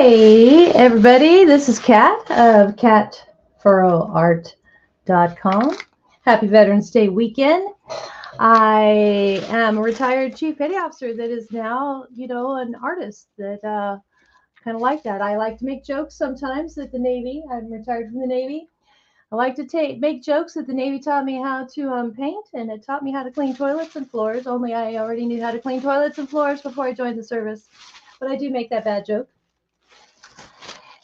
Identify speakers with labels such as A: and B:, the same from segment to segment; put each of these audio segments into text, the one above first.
A: Hey everybody, this is Kat of katfurrowart.com. Happy Veterans Day weekend. I am a retired chief petty officer that is now, an artist that kind of like that. I like to make jokes sometimes at the Navy. I'm retired from the Navy. I like to make jokes that the Navy taught me how to paint, and it taught me how to clean toilets and floors. Only I already knew how to clean toilets and floors before I joined the service. But I do make that bad joke.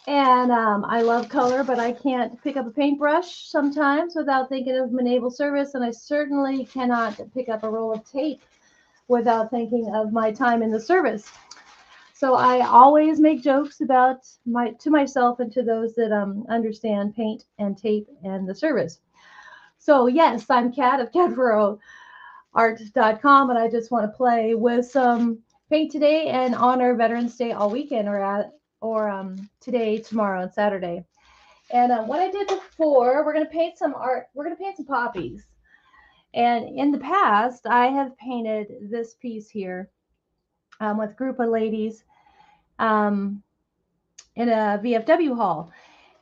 A: And I love color, but I can't pick up a paintbrush sometimes without thinking of my naval service. And I certainly cannot pick up a roll of tape without thinking of my time in the service. So I always make jokes to myself and to those that understand paint and tape and the service. So yes, I'm Kat of katfurrowart.com, and I just want to play with some paint today and honor Veterans Day all weekend, or today, tomorrow, and Saturday. And what I did before, we're going to paint some art. We're going to paint some poppies. And in the past, I have painted this piece here with a group of ladies in a VFW hall.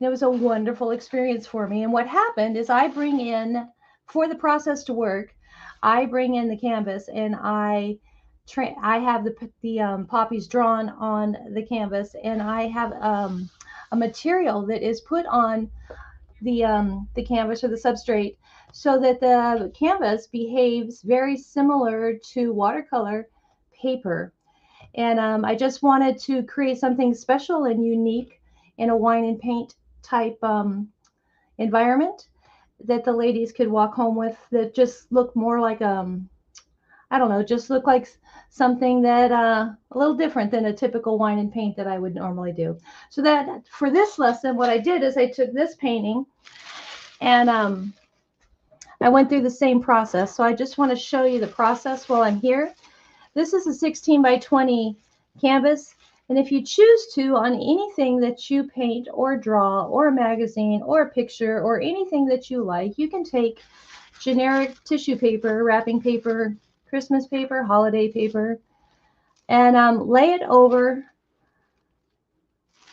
A: And it was a wonderful experience for me. And what happened is I bring in, for the process to work, I bring in the canvas and I have the poppies drawn on the canvas, and I have a material that is put on the canvas or the substrate so that the canvas behaves very similar to watercolor paper. And I just wanted to create something special and unique in a wine and paint type environment that the ladies could walk home with, that just look more like just look like something that a little different than a typical wine and paint that I would normally do. So that for this lesson, what I did is I took this painting and I went through the same process. So I just want to show you the process while I'm here. This is a 16 by 20 canvas. And if you choose to, on anything that you paint or draw or a magazine or a picture or anything that you like, you can take generic tissue paper, wrapping paper, Christmas paper, holiday paper, and lay it over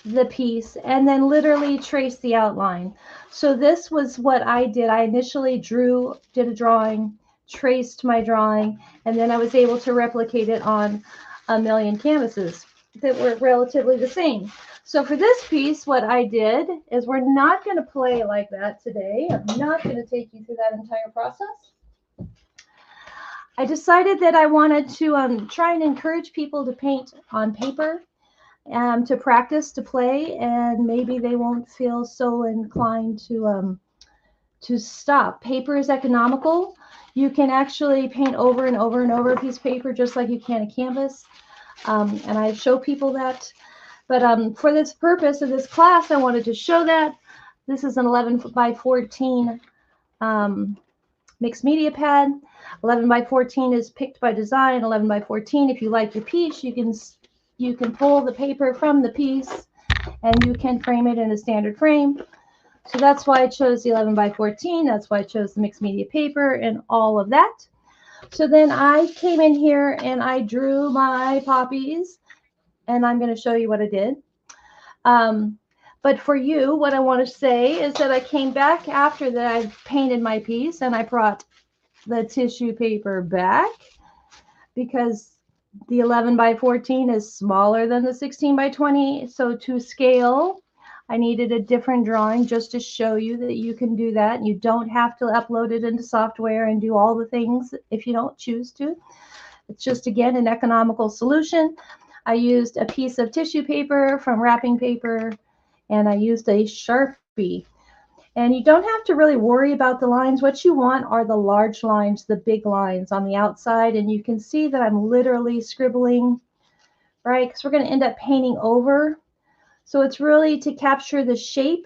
A: the piece and then literally trace the outline. So this was what I did. I initially did a drawing, traced my drawing, and then I was able to replicate it on a million canvases that were relatively the same. So for this piece, what I did is, we're not going to play like that today. I'm not going to take you through that entire process. I decided that I wanted to try and encourage people to paint on paper, to practice, to play, and maybe they won't feel so inclined to stop. Paper is economical. You can actually paint over and over and over a piece of paper just like you can a canvas, and I show people that. But for this purpose of this class, I wanted to show that. This is an 11 by 14 mixed media pad. 11 by 14 is picked by design. 11 by 14, if you like your piece, you can pull the paper from the piece and you can frame it in a standard frame. So that's why I chose the 11 by 14. That's why I chose the mixed media paper and all of that. So then I came in here and I drew my poppies, and I'm going to show you what I did. But for you, what I want to say is that I came back after that I painted my piece, and I brought the tissue paper back because the 11 by 14 is smaller than the 16 by 20. So to scale, I needed a different drawing just to show you that you can do that. And you don't have to upload it into software and do all the things if you don't choose to. It's just, again, an economical solution. I used a piece of tissue paper from wrapping paper, and I used a Sharpie. And you don't have to really worry about the lines. What you want are the large lines, the big lines on the outside. And you can see that I'm literally scribbling, right? Because we're going to end up painting over. So it's really to capture the shape.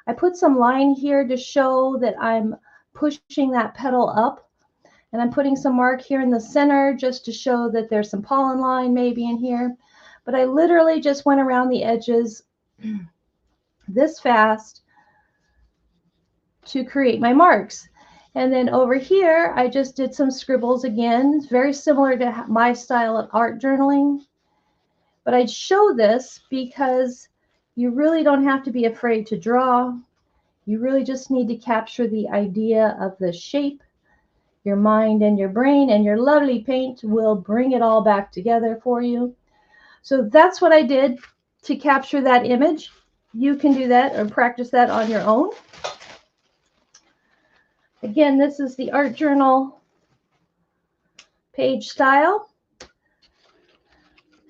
A: I put some line here to show that I'm pushing that petal up. And I'm putting some mark here in the center just to show that there's some pollen line maybe in here. But I literally just went around the edges this fast to create my marks. And then over here, I just did some scribbles again. It's very similar to my style of art journaling. But I show this because You really don't have to be afraid to draw. You really just need to capture the idea of the shape. Your mind and your brain and your lovely paint will bring it all back together for you. So that's what I did to capture that image. You can do that or practice that on your own. Again, this is the art journal page style.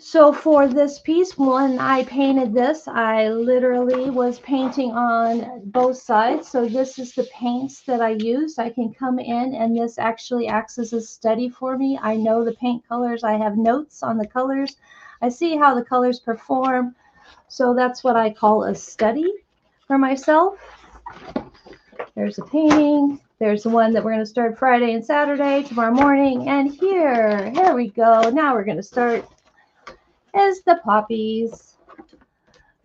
A: So for this piece, when I painted this, I literally was painting on both sides. So this is the paints that I used. I can come in and this actually acts as a study for me. I know the paint colors. I have notes on the colors. I see how the colors perform. So that's what I call a study for myself. There's a painting. There's the one that we're going to start Friday and Saturday, tomorrow morning. And here we go. Now we're going to start is the poppies.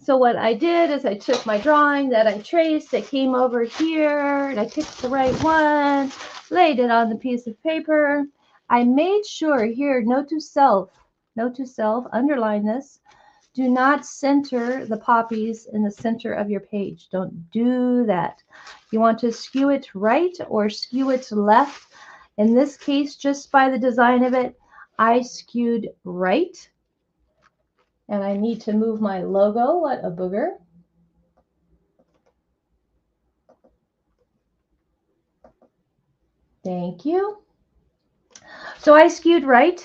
A: So what I did is I took my drawing that I traced, I came over here, and I picked the right one, laid it on the piece of paper. I made sure here, note to self, underline this, do not center the poppies in the center of your page. Don't do that. You want to skew it right or skew it left. In this case, just by the design of it, I skewed right. And I need to move my logo. What a booger. Thank you. So I skewed right.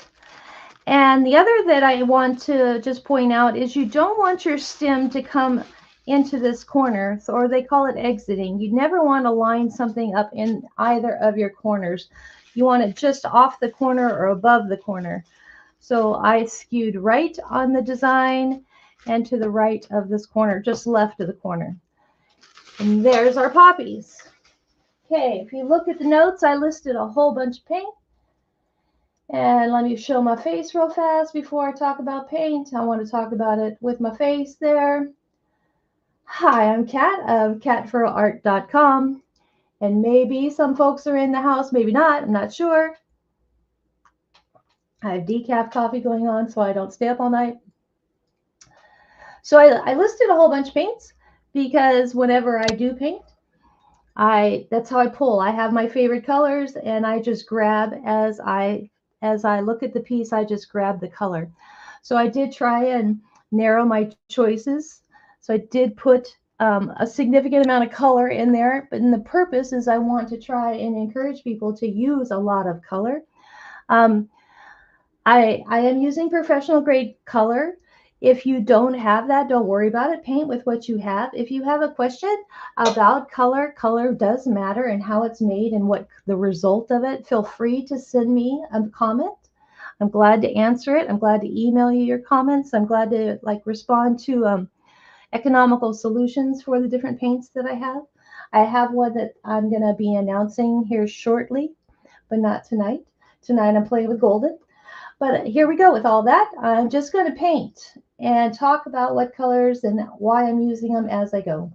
A: And the other that I want to just point out is you don't want your stem to come into this corner, or they call it exiting. You never want to line something up in either of your corners. You want it just off the corner or above the corner. So I skewed right on the design and to the right of this corner, just left of the corner. And there's our poppies. Okay, if you look at the notes, I listed a whole bunch of paint. And let me show my face real fast before I talk about paint. I want to talk about it with my face there. Hi, I'm Kat of katfurrowart.com. And maybe some folks are in the house, maybe not, I'm not sure. I have decaf coffee going on so I don't stay up all night. So I listed a whole bunch of paints because whenever I do paint, that's how I pull. I have my favorite colors and I just grab as I look at the piece, I just grab the color. So I did try and narrow my choices. So I did put a significant amount of color in there, but the purpose is I want to try and encourage people to use a lot of color. I am using professional grade color. If you don't have that, don't worry about it. Paint with what you have. If you have a question about color, color does matter and how it's made and what the result of it, feel free to send me a comment. I'm glad to answer it. I'm glad to email you your comments. I'm glad to respond to economical solutions for the different paints that I have. I have one that I'm going to be announcing here shortly, but not tonight. Tonight I'm playing with golden. But here we go with all that. I'm just going to paint and talk about what colors and why I'm using them as I go.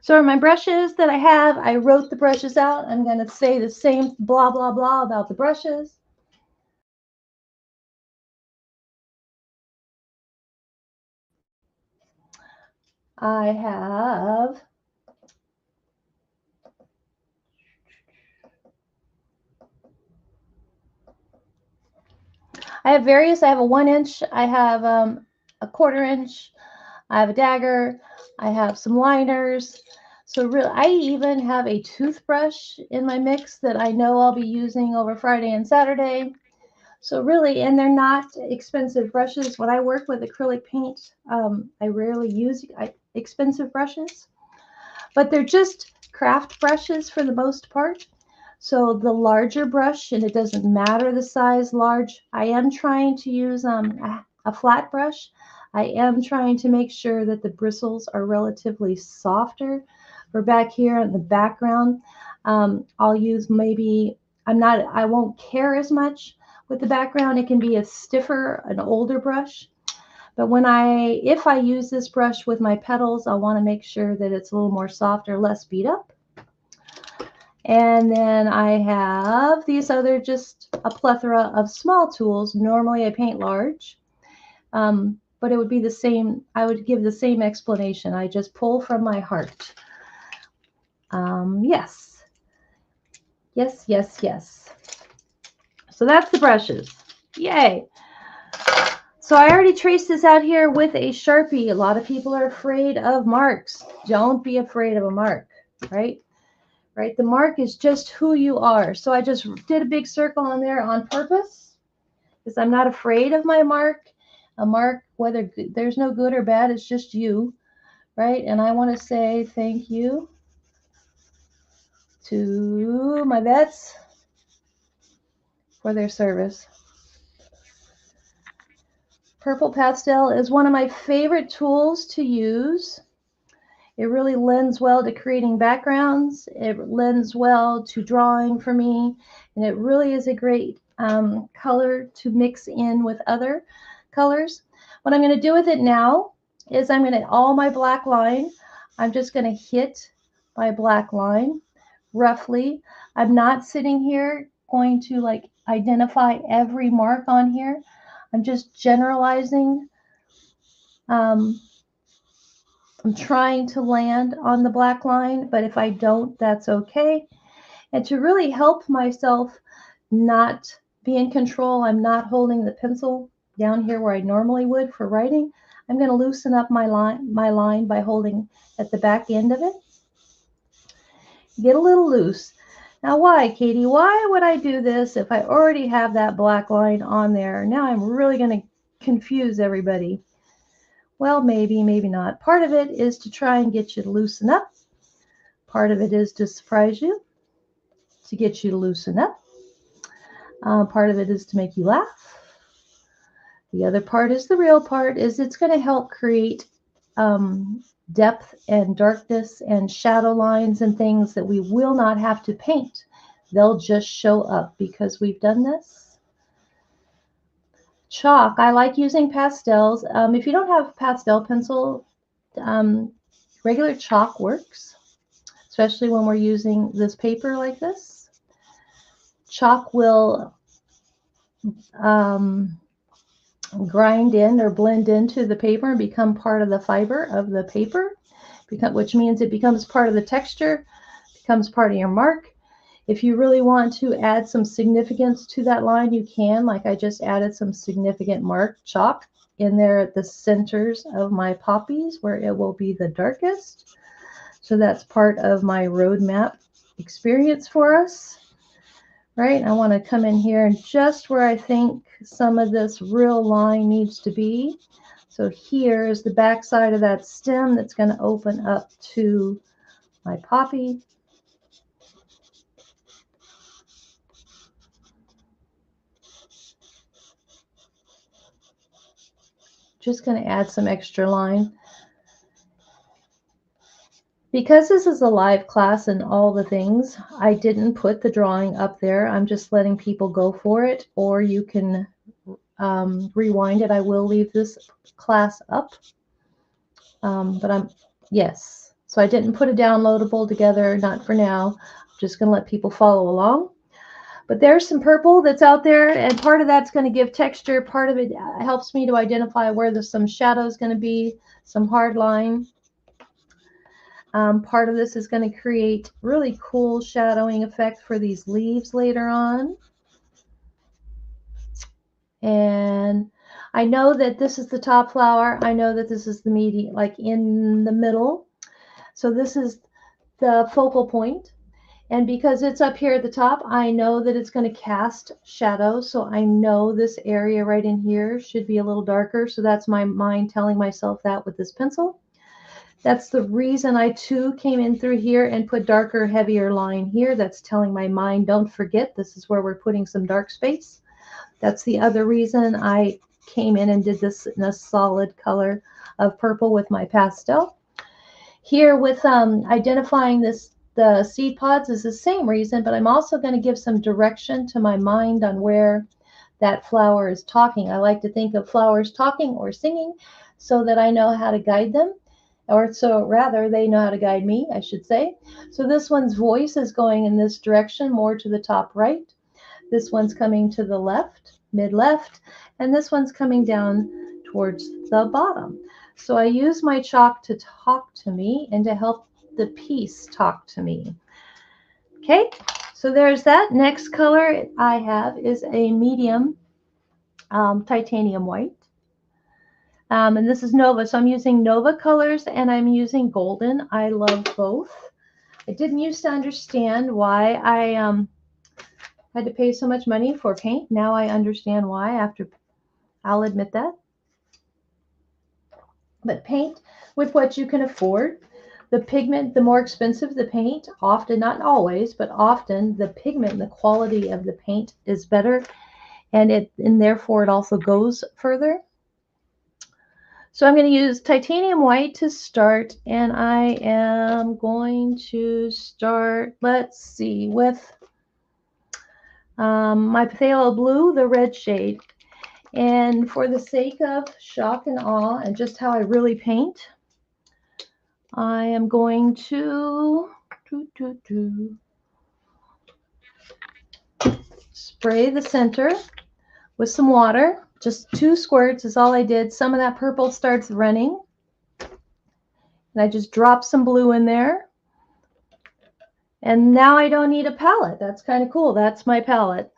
A: So my brushes that I have, I wrote the brushes out. I'm going to say the same blah, blah, blah about the brushes. I have various. I have a 1 inch. I have a 1/4 inch. I have a dagger. I have some liners. So really, I even have a toothbrush in my mix that I know I'll be using over Friday and Saturday. So really, and they're not expensive brushes. When I work with acrylic paint, I rarely use expensive brushes, but they're just craft brushes for the most part. So the larger brush, and it doesn't matter the size large, I am trying to use a flat brush. I am trying to make sure that the bristles are relatively softer. For back here in the background, I'll use maybe, I won't care as much with the background. It can be a stiffer, an older brush. But if I use this brush with my petals, I want to make sure that it's a little more softer, less beat up. And then I have these just a plethora of small tools. Normally I paint large. but it would be the same. I would give the same explanation. I just pull from my heart. Yes. Yes, yes, yes. So that's the brushes. Yay. So I already traced this out here with a Sharpie. A lot of people are afraid of marks. Don't be afraid of a mark, right? Right? The mark is just who you are. So I just did a big circle on there on purpose because I'm not afraid of my mark. A mark, whether there's no good or bad, it's just you, right? And I want to say thank you to my vets for their service. Purple pastel is one of my favorite tools to use. It really lends well to creating backgrounds. It lends well to drawing for me. And it really is a great color to mix in with other colors. What I'm going to do with it now is I'm going to, all my black line, I'm just going to hit my black line roughly. I'm not sitting here going to like identify every mark on here. I'm just generalizing. I'm trying to land on the black line, but if I don't, that's okay. And to really help myself not be in control, I'm not holding the pencil down here where I normally would for writing. I'm going to loosen up my line by holding at the back end of it. Get a little loose. Now why, Katie? Why would I do this if I already have that black line on there? Now I'm really going to confuse everybody. Well, maybe, maybe not. Part of it is to try and get you to loosen up. Part of it is to surprise you, to get you to loosen up. Part of it is to make you laugh. The other part is the real part, is it's going to help create depth and darkness and shadow lines and things that we will not have to paint. They'll just show up because we've done this. Chalk, I like using pastels. If you don't have pastel pencil, regular chalk works, especially when we're using this paper like this. Chalk will grind in or blend into the paper and become part of the fiber of the paper, which means it becomes part of the texture, becomes part of your mark. If you really want to add some significance to that line, you can, like I just added some significant mark chalk in there at the centers of my poppies where it will be the darkest. So that's part of my roadmap experience for us, right? I want to come in here and just where I think some of this real line needs to be. So here is the back side of that stem that's going to open up to my poppy. Just going to add some extra line. Because this is a live class and all the things, I didn't put the drawing up there. I'm just letting people go for it, or you can rewind it. I will leave this class up. Yes. So I didn't put a downloadable together, not for now. I'm just going to let people follow along. But there's some purple that's out there, and part of that's going to give texture. Part of it helps me to identify where there's some shadow is going to be, some hard line. Part of this is going to create really cool shadowing effect for these leaves later on. And I know that this is the top flower. I know that this is the medium, like in the middle. So this is the focal point. And because it's up here at the top, I know that it's going to cast shadows. So I know this area right in here should be a little darker. So that's my mind telling myself that with this pencil. That's the reason I too came in through here and put darker, heavier line here. That's telling my mind, don't forget, this is where we're putting some dark space. That's the other reason I came in and did this in a solid color of purple with my pastel. Here with identifying the seed pods is the same reason, but I'm also going to give some direction to my mind on where that flower is talking. I like to think of flowers talking or singing so that I know how to guide them, or so rather they know how to guide me, I should say. So this one's voice is going in this direction, more to the top right. This one's coming to the left, mid left, and this one's coming down towards the bottom. So I use my chalk to talk to me and to help the piece talk to me. Okay, so there's that. Next color I have is a medium titanium white. And this is Nova, so I'm using Nova colors and I'm using golden. I love both. I didn't used to understand why I had to pay so much money for paint. Now I understand why, I'll admit that. But paint with what you can afford. The pigment, the more expensive the paint, often, not always, but often the pigment and the quality of the paint is better, and therefore it also goes further. So I'm going to use titanium white to start, and I am going to start, let's see, with my phthalo blue, the red shade. And for the sake of shock and awe and just how I really paint, I am going to spray the center with some water. Just 2 squirts is all I did. Some of that purple starts running. And I just drop some blue in there. And now I don't need a palette. That's kind of cool. That's my palette,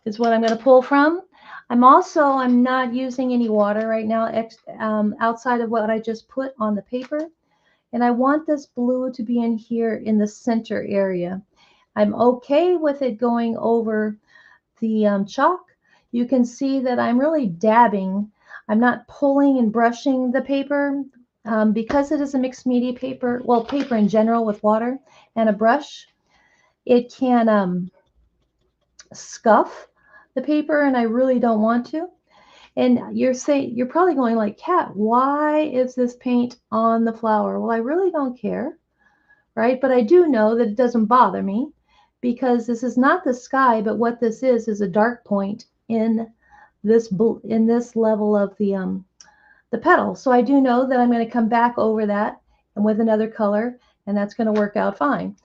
A: is what I'm going to pull from. I'm not using any water right now outside of what I just put on the paper. And I want this blue to be in here in the center area. I'm okay with it going over the chalk. You can see that I'm really dabbing. I'm not pulling and brushing the paper because it is a mixed media paper, well, paper in general with water and a brush. It can scuff the paper, and I really don't want to. And you're probably going like, Kat, why is this paint on the flower? Well, I really don't care, right? But I do know that it doesn't bother me because this is not the sky, but what this is a dark point in this level of the petal. So I do know that I'm going to come back over that and with another color, and that's going to work out fine.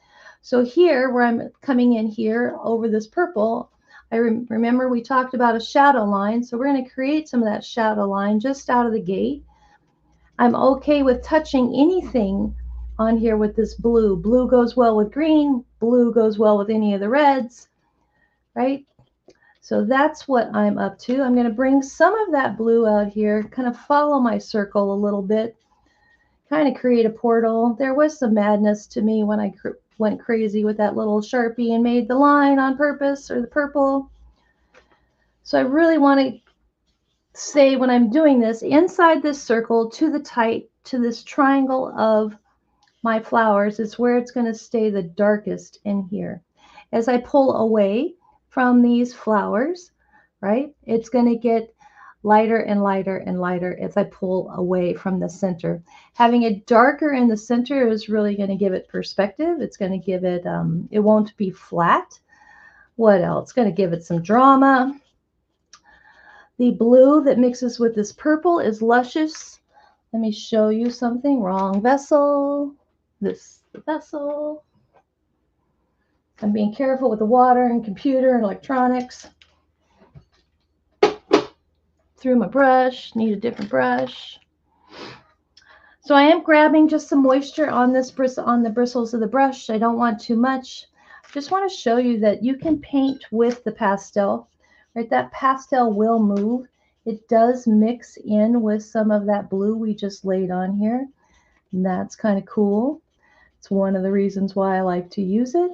A: So here, where I'm coming in here over this purple, I remember we talked about a shadow line, so we're going to create some of that shadow line just out of the gate. I'm okay with touching anything on here with this blue. Blue goes well with green. Blue goes well with any of the reds, right? So that's what I'm up to. I'm going to bring some of that blue out here, kind of follow my circle a little bit, kind of create a portal. There was some madness to me when I went crazy with that little Sharpie and made the line on purpose, or the purple. So I really want to say, when I'm doing this, inside this circle to this triangle of my flowers is where it's going to stay the darkest in here. As I pull away from these flowers, right, it's going to get lighter and lighter and lighter as I pull away from the center. Having it darker in the center is really going to give it perspective. It's going to give it, it won't be flat. What else? It's going to give it some drama. The blue that mixes with this purple is luscious. Let me show you something. Wrong vessel. This is the vessel. I'm being careful with the water and computer and electronics. Through my brush, need a different brush. So I am grabbing just some moisture on this on the bristles of the brush. I don't want too much. I just want to show you that you can paint with the pastel, right? That pastel will move. It does mix in with some of that blue we just laid on here. And that's kind of cool. It's one of the reasons why I like to use it.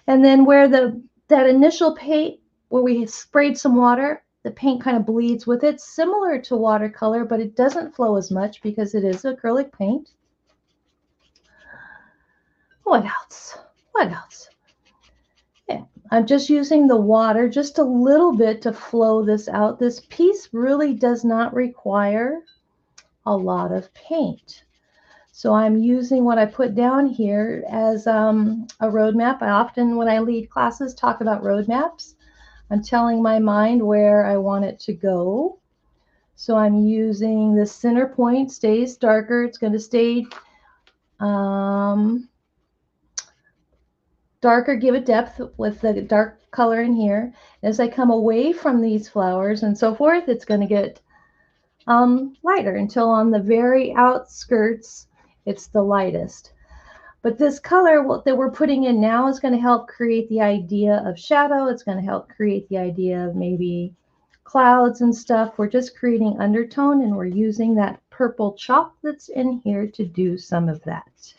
A: And then where that initial paint, where we sprayed some water, the paint kind of bleeds with it, similar to watercolor, but it doesn't flow as much because it is acrylic paint. What else? What else? Yeah, I'm just using the water just a little bit to flow this out. This piece really does not require a lot of paint. So I'm using what I put down here as a roadmap. I often, when I lead classes, talk about roadmaps. I'm telling my mind where I want it to go. So I'm using the center point, stays darker. It's going to stay darker, give it depth with the dark color in here. As I come away from these flowers and so forth, it's going to get lighter until on the very outskirts it's the lightest. But this color that we're putting in now is going to help create the idea of shadow. It's going to help create the idea of maybe clouds and stuff. We're just creating undertone, and we're using that purple chalk that's in here to do some of that.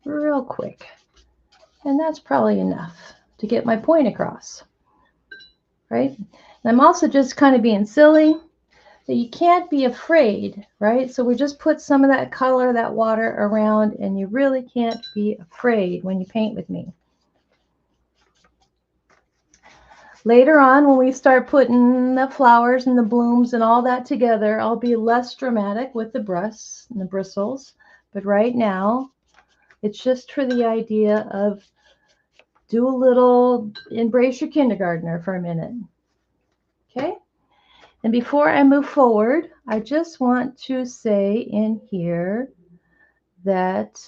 A: Real quick. And that's probably enough to get my point across, right? And I'm also just kind of being silly that you can't be afraid, right? So we just put some of that color, that water around, and you really can't be afraid when you paint with me. Later on, when we start putting the flowers and the blooms and all that together, I'll be less dramatic with the brush and the bristles. But right now, it's just for the idea of do a little embrace your kindergartner for a minute. Okay? And before I move forward, I just want to say in here that,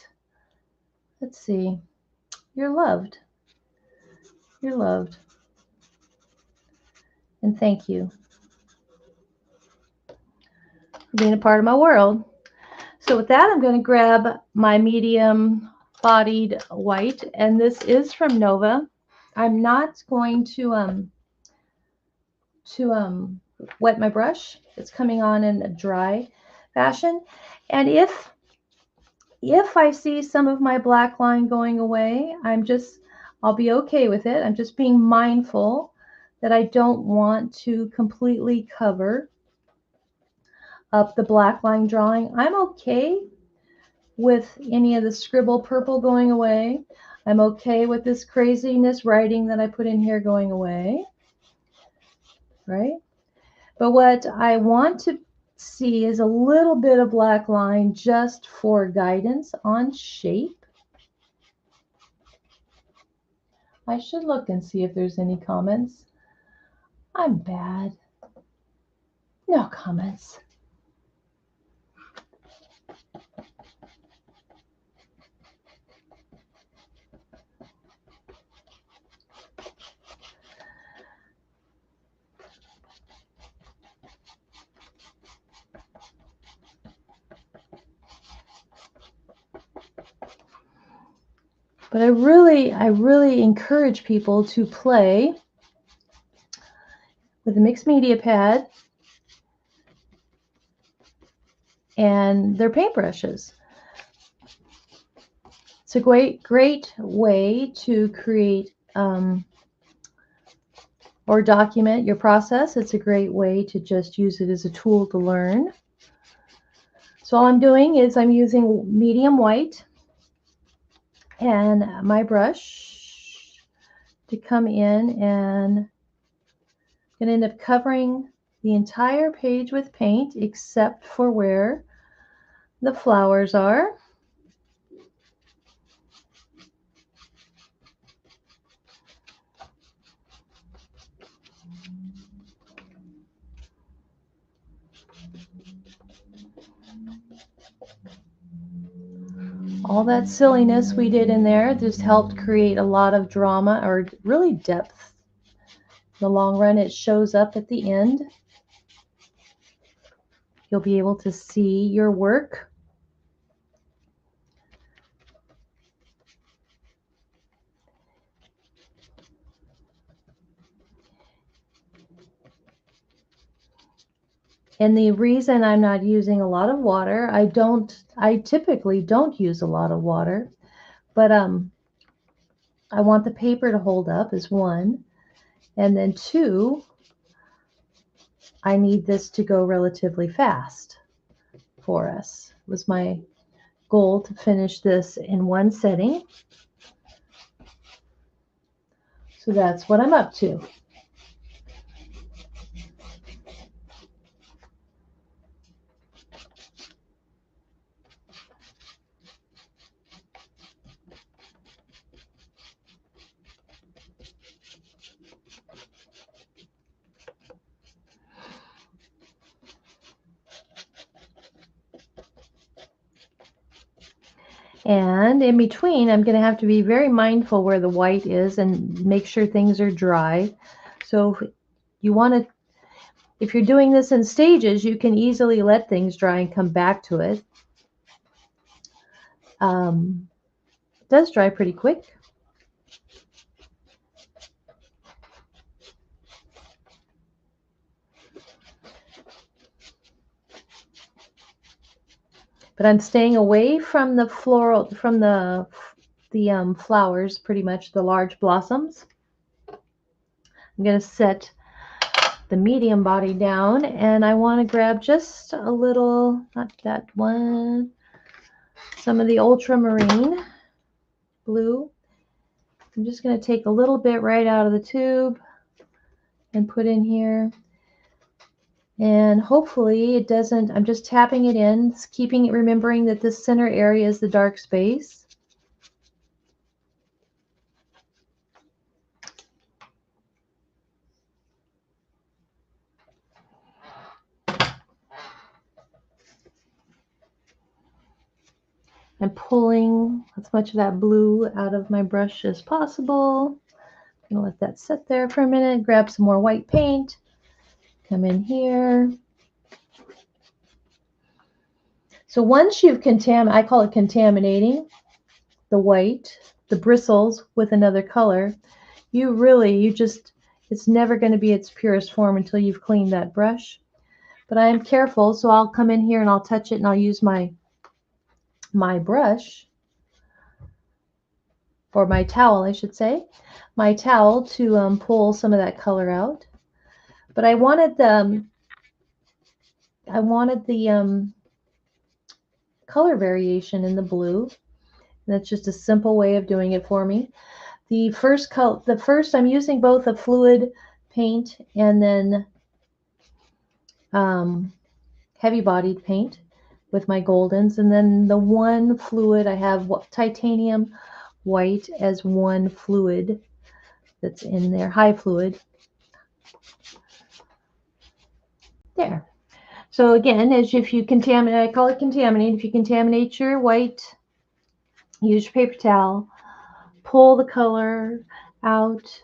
A: let's see, you're loved. You're loved. And thank you for being a part of my world. So with that, I'm going to grab my medium bodied white, and this is from Nova. I'm not going to wet my brush. It's coming on in a dry fashion. And if I see some of my black line going away, I'll be okay with it. I'm just being mindful that I don't want to completely cover up the black line drawing. I'm okay with any of the scribble purple going away. I'm okay with this craziness writing that I put in here going away, right? But what I want to see is a little bit of black line just for guidance on shape. I should look and see if there's any comments. I'm bad. No comments. But I really encourage people to play with a mixed media pad and their paintbrushes. It's a great way to create or document your process. It's a great way to just use it as a tool to learn. So all I'm doing is I'm using medium white and my brush to come in, and I'm going to end up covering the entire page with paint except for where the flowers are. All that silliness we did in there just helped create a lot of drama, or really depth. In the long run, it shows up at the end. You'll be able to see your work. And the reason I'm not using a lot of water, I typically don't use a lot of water, but I want the paper to hold up is one. And then two, I need this to go relatively fast for us. It was my goal to finish this in one setting. So that's what I'm up to. And in between, I'm going to have to be very mindful where the white is and make sure things are dry. So you want to, if you're doing this in stages, you can easily let things dry and come back to it. It does dry pretty quick. But I'm staying away from the floral, from the flowers, pretty much the large blossoms. I'm going to set the medium body down, and I want to grab just a little, not that one, some of the ultramarine blue. I'm just going to take a little bit right out of the tube and put in here. And hopefully it doesn't, I'm just tapping it in, keeping it, remembering that this center area is the dark space. I'm pulling as much of that blue out of my brush as possible. I'm going to let that sit there for a minute, grab some more white paint, come in here. So once you've I call it contaminating the white, the bristles with another color, it's never going to be its purest form until you've cleaned that brush. But I am careful, so I'll come in here and I'll touch it and I'll use my brush, or my towel, I should say, my towel to pull some of that color out. But I wanted the color variation in the blue. That's just a simple way of doing it for me. The first I'm using both a fluid paint and then heavy bodied paint with my goldens, and then the one fluid I have titanium white as one fluid that's in there, high fluid. There. So again, as if you contaminate, I call it contaminate. If you contaminate your white, use your paper towel, pull the color out.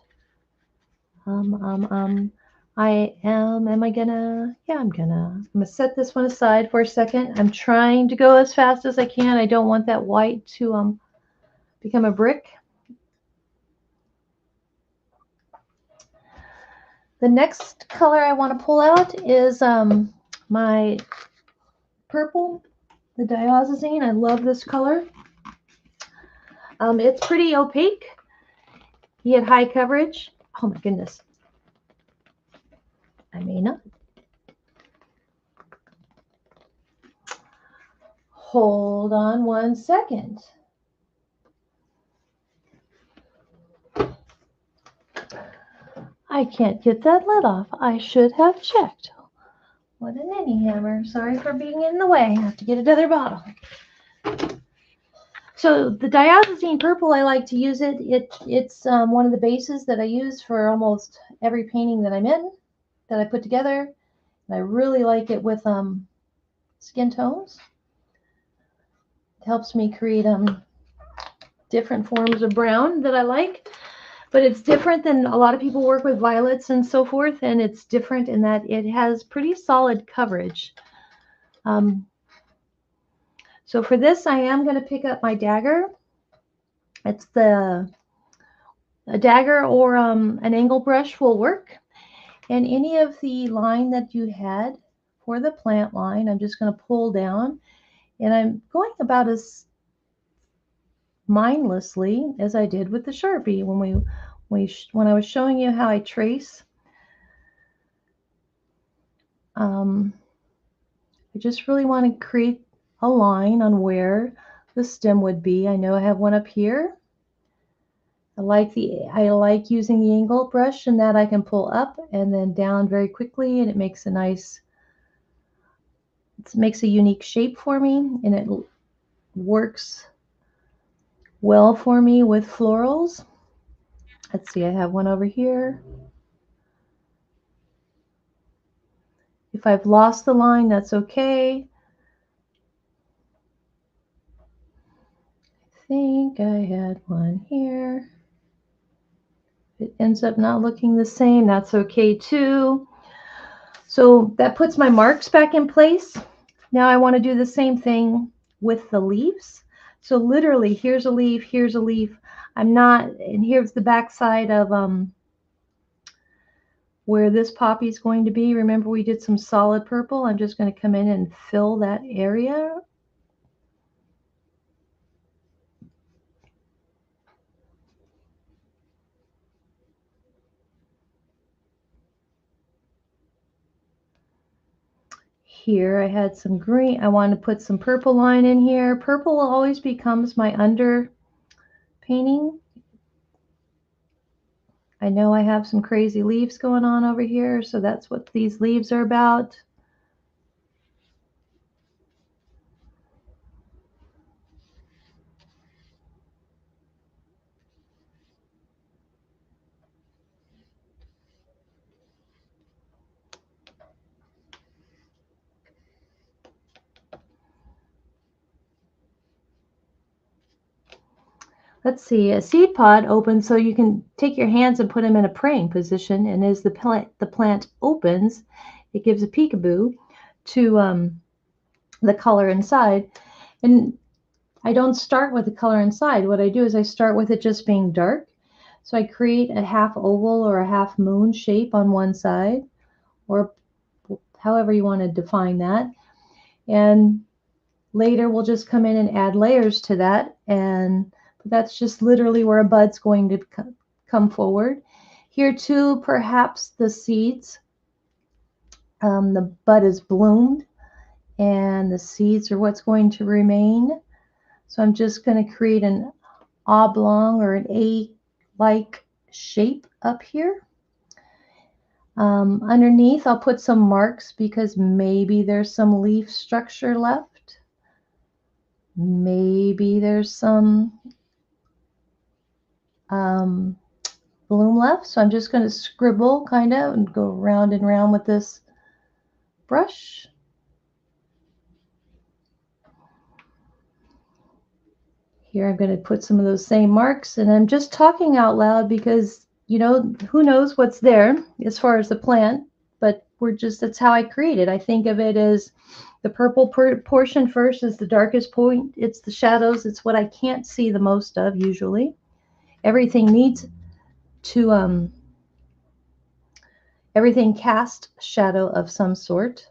A: I'm gonna set this one aside for a second. I'm trying to go as fast as I can. I don't want that white to become a brick. The next color I want to pull out is my purple, the diazazine. I love this color. It's pretty opaque. You get high coverage. Oh my goodness. I may not. Hold on one second. I can't get that lid off. I should have checked. What a ninny hammer. Sorry for being in the way. I have to get another bottle. So the diazazine purple, I like to use it. It's one of the bases that I use for almost every painting that I'm in, that I put together. And I really like it with skin tones. It helps me create different forms of brown that I like. But it's different than a lot of people work with violets and so forth, and it's different in that it has pretty solid coverage. So for this, I am going to pick up my Dagger. It's a Dagger or an angle brush will work. And any of the line that you had for the plant line, I'm just going to pull down. And I'm going about as mindlessly as I did with the Sharpie when I was showing you how I trace. I just really want to create a line on where the stem would be. I know I have one up here. I like using the angle brush, and that I can pull up and then down very quickly, and it makes a unique shape for me, and it works well for me with florals. Let's see, I have one over here. If I've lost the line, that's okay. I think I had one here. it ends up not looking the same, that's okay too. So that puts my marks back in place. Now I want to do the same thing with the leaves. So literally, here's a leaf, here's a leaf. I'm not, and here's the back side of where this poppy is going to be. Remember we did some solid purple. I'm just going to come in and fill that area. Here I had some green. I want to put some purple line in here. Purple always becomes my under painting. I know I have some crazy leaves going on over here, so that's what these leaves are about. Let's see, a seed pod opens so you can take your hands and put them in a praying position, and as the plant opens, it gives a peekaboo to the color inside. And I don't start with the color inside. What I do is I start with it just being dark. So I create a half oval or a half moon shape on one side, or however you want to define that. And later we'll just come in and add layers to that, and that's just literally where a bud's going to come forward. Here too, perhaps the seeds, the bud is bloomed and the seeds are what's going to remain. So I'm just going to create an oblong or an A-like shape up here. Underneath I'll put some marks because maybe there's some leaf structure left. Maybe there's some bloom left. So I'm just going to scribble kind of and go round and round with this brush. Here I'm going to put some of those same marks, and I'm just talking out loud because, you know, who knows what's there as far as the plant, but that's how I create it. I think of it as the purple portion first is the darkest point. It's the shadows. It's what I can't see the most of usually. Everything needs to everything casts shadow of some sort.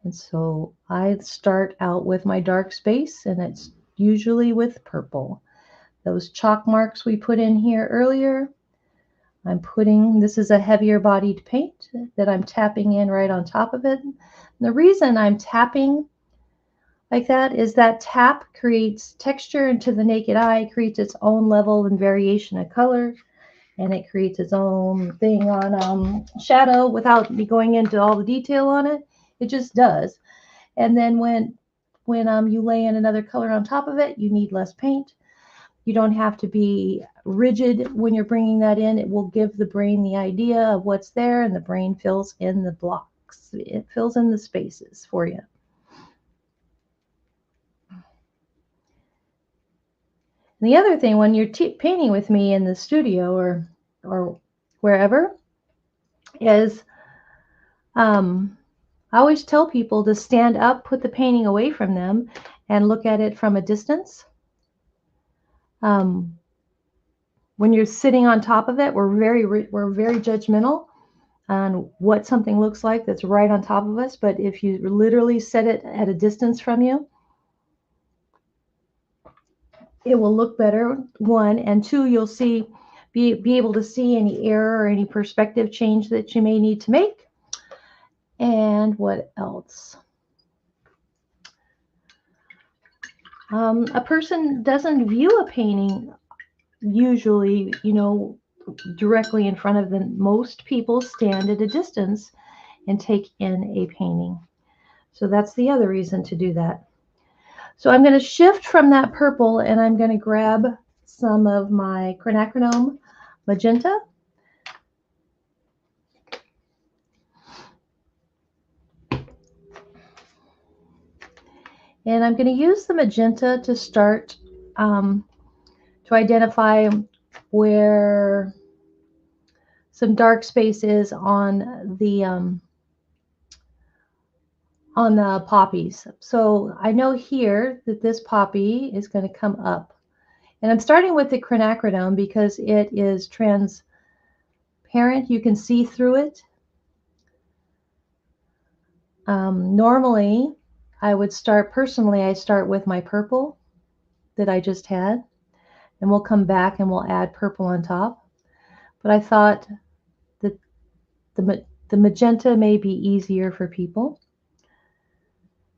A: And so I start out with my dark space, and it's usually with purple. Those chalk marks we put in here earlier, this is a heavier bodied paint that I'm tapping in right on top of it. And the reason I'm tapping like that is that tap creates texture, and to the naked eye creates its own level and variation of color, and it creates its own thing on shadow without me going into all the detail on it. It just does. And then when you lay in another color on top of it, you need less paint. You don't have to be rigid when you're bringing that in. It will give the brain the idea of what's there, and the brain fills in the blocks. It fills in the spaces for you. And the other thing, when you're painting with me in the studio or wherever, is I always tell people to stand up, put the painting away from them, and look at it from a distance. When you're sitting on top of it, we're very judgmental on what something looks like that's right on top of us. But if you literally set it at a distance from you, it will look better, one, and two, you'll be able to see any error or any perspective change that you may need to make. And what else? A person doesn't view a painting usually, you know, directly in front of them. Most people stand at a distance and take in a painting. So that's the other reason to do that. So I'm going to shift from that purple, and I'm going to grab some of my quinacridone magenta. And I'm going to use the magenta to start to identify where some dark spaces on the poppies. So I know here that this poppy is going to come up. And I'm starting with the quinacridone because it is transparent. You can see through it. Normally, I would start, personally, I start with my purple that I just had. And we'll come back and we'll add purple on top. But I thought that the magenta may be easier for people.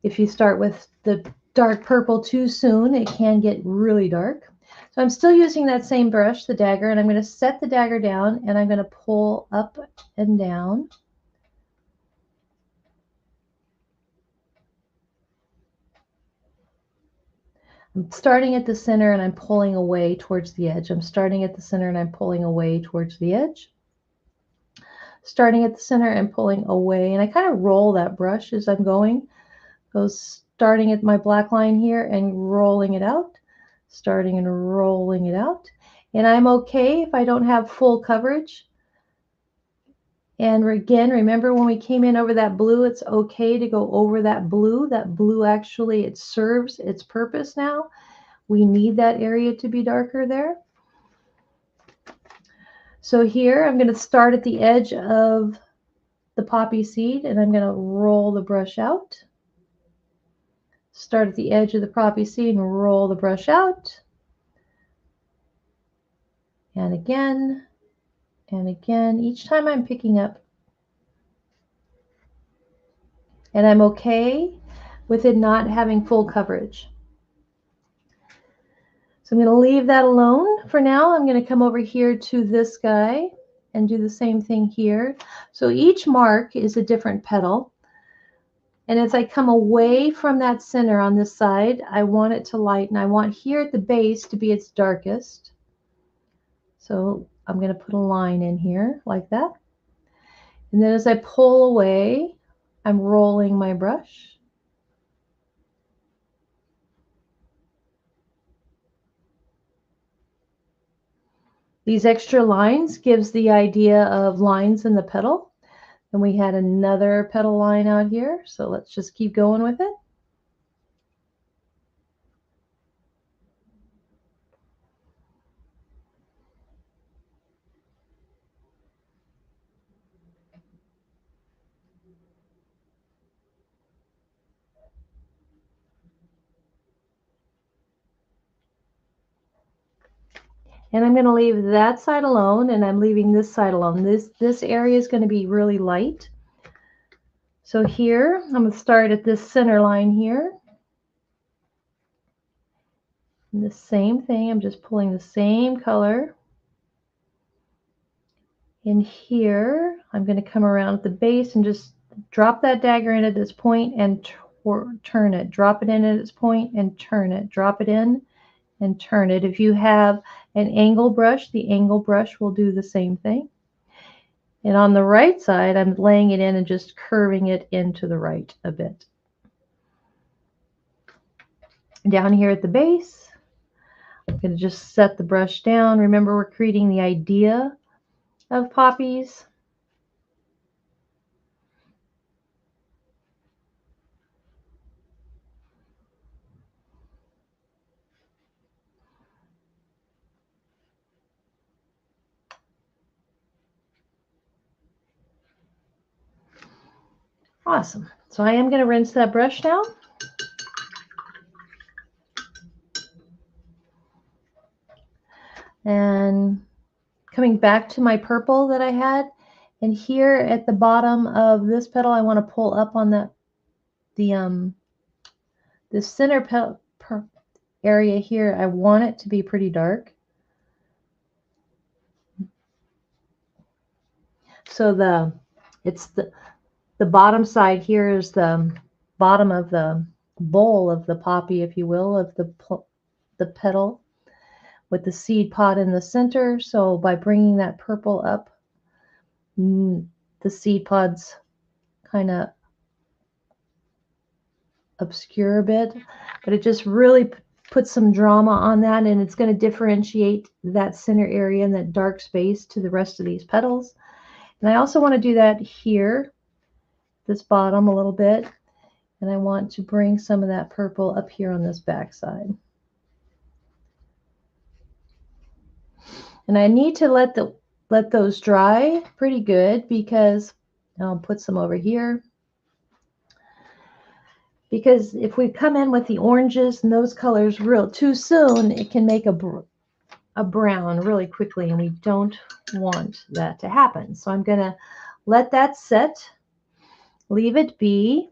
A: If you start with the dark purple too soon, it can get really dark. So I'm still using that same brush, the Dagger, and I'm going to set the Dagger down and I'm going to pull up and down. I'm starting at the center and I'm pulling away towards the edge. I'm starting at the center and I'm pulling away towards the edge. Starting at the center and pulling away. And I kind of roll that brush as I'm going. Goes starting at my black line here and rolling it out. Starting and rolling it out. And I'm okay if I don't have full coverage. And again, remember when we came in over that blue, it's okay to go over that blue. That blue actually, it serves its purpose now. We need that area to be darker there. So here I'm going to start at the edge of the poppy seed and I'm going to roll the brush out. Start at the edge of the poppy seed and roll the brush out. And again, each time I'm picking up. And I'm okay with it not having full coverage. So I'm going to leave that alone for now. I'm going to come over here to this guy and do the same thing here. So each mark is a different petal. And as I come away from that center on this side, I want it to lighten. I want here at the base to be its darkest. So I'm going to put a line in here like that. And then as I pull away, I'm rolling my brush. These extra lines gives the idea of lines in the petal. And we had another petal line out here. So let's just keep going with it. And I'm going to leave that side alone and I'm leaving this side alone. This area is going to be really light. So here, I'm going to start at this center line here. And the same thing, I'm just pulling the same color. In here, I'm going to come around at the base and just drop that dagger in at this point and turn it. Drop it in at its point and turn it. Drop it in and turn it. If you have an angle brush, the angle brush will do the same thing. And on the right side, I'm laying it in and just curving it into the right a bit. Down here at the base, I'm going to just set the brush down. Remember, we're creating the idea of poppies. Awesome. So I am going to rinse that brush now. And coming back to my purple that I had, and here at the bottom of this petal, I want to pull up on the center petal area here. I want it to be pretty dark. So the bottom side here is the bottom of the bowl of the poppy, if you will, of the petal with the seed pod in the center. So by bringing that purple up, the seed pods kind of obscure a bit, but it just really put some drama on that, and it's going to differentiate that center area and that dark space to the rest of these petals. And I also want to do that here, this bottom a little bit, and I want to bring some of that purple up here on this back side. And I need to let those dry pretty good, because I'll put some over here. Because if we come in with the oranges and those colors real too soon, it can make a brown really quickly, and we don't want that to happen. So I'm going to let that set, leave it be,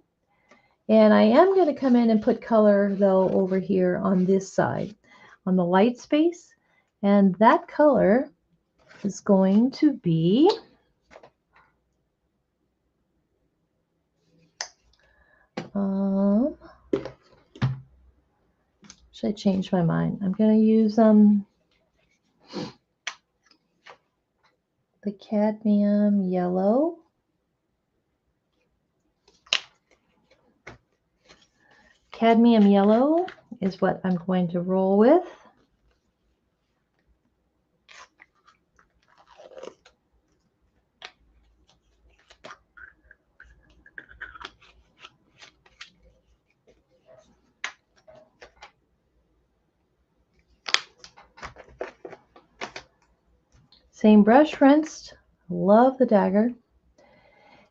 A: and I am going to come in and put color though over here on this side, on the light space, and that color is going to be should I change my mind? I'm going to use the cadmium yellow. Cadmium yellow is what I'm going to roll with. Same brush, rinsed. Love the Dagger.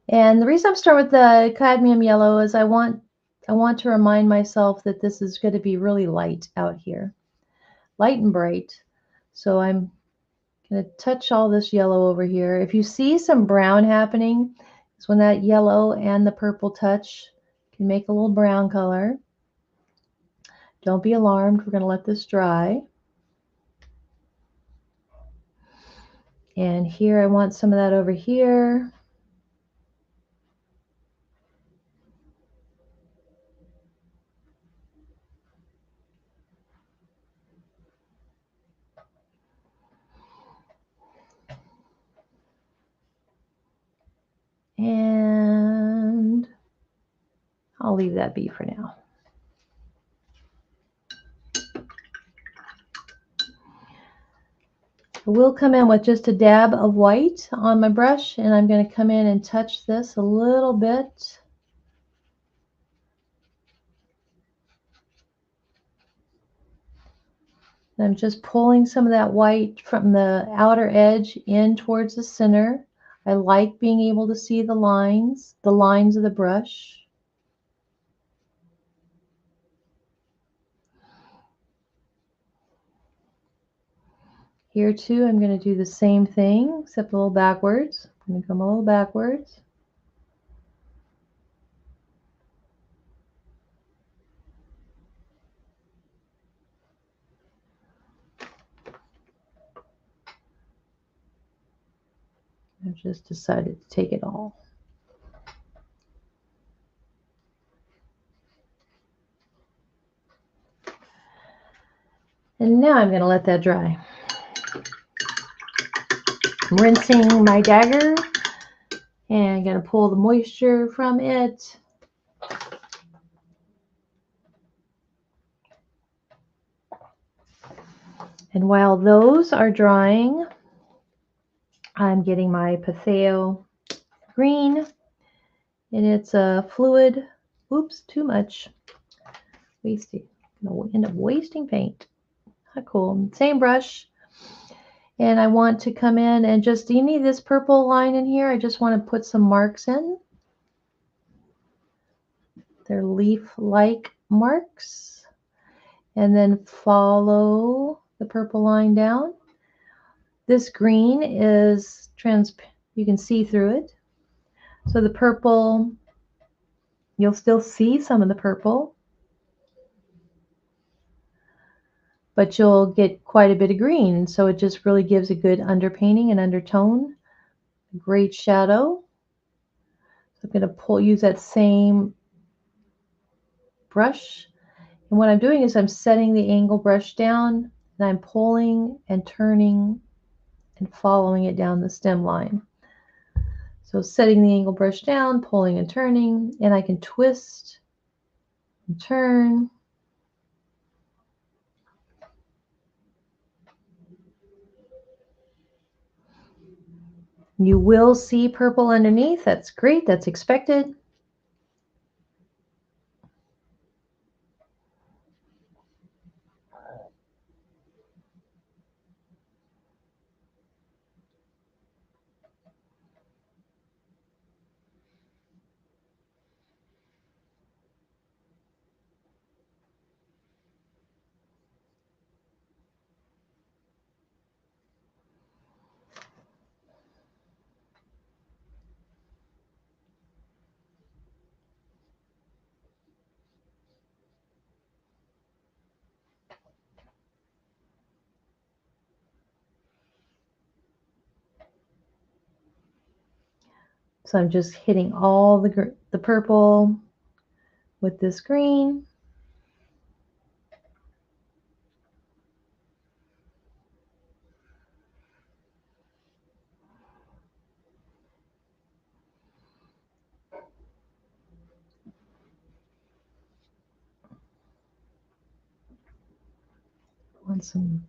A: And the reason I'm starting with the cadmium yellow is I want to remind myself that this is going to be really light out here. Light and bright. So I'm going to touch all this yellow over here. If you see some brown happening, it's when that yellow and the purple touch can make a little brown color. Don't be alarmed. We're going to let this dry. And here I want some of that over here. And I'll leave that be for now. I will come in with just a dab of white on my brush, and I'm going to come in and touch this a little bit. I'm just pulling some of that white from the outer edge in towards the center. I like being able to see the lines of the brush. Here too, I'm going to do the same thing, except a little backwards. I'm going to come a little backwards. I've just decided to take it all. And now I'm going to let that dry. I'm rinsing my Dagger, and I'm going to pull the moisture from it. And while those are drying, I'm getting my pastel green, and it's a fluid. Oops, too much. Wasting. I'm going to end up wasting paint. Not cool. Same brush. And I want to come in and just, do you need this purple line in here? I just want to put some marks in. They're leaf-like marks. And then follow the purple line down. This green is transparent. You can see through it. So the purple, you'll still see some of the purple, but you'll get quite a bit of green. So it just really gives a good underpainting and undertone. Great shadow. So I'm going to use that same brush. And what I'm doing is I'm setting the angle brush down, and I'm pulling and turning and following it down the stem line. So setting the angle brush down, pulling and turning, and I can twist and turn. You will see purple underneath. That's great. That's expected. So I'm just hitting all the purple with this green. Want some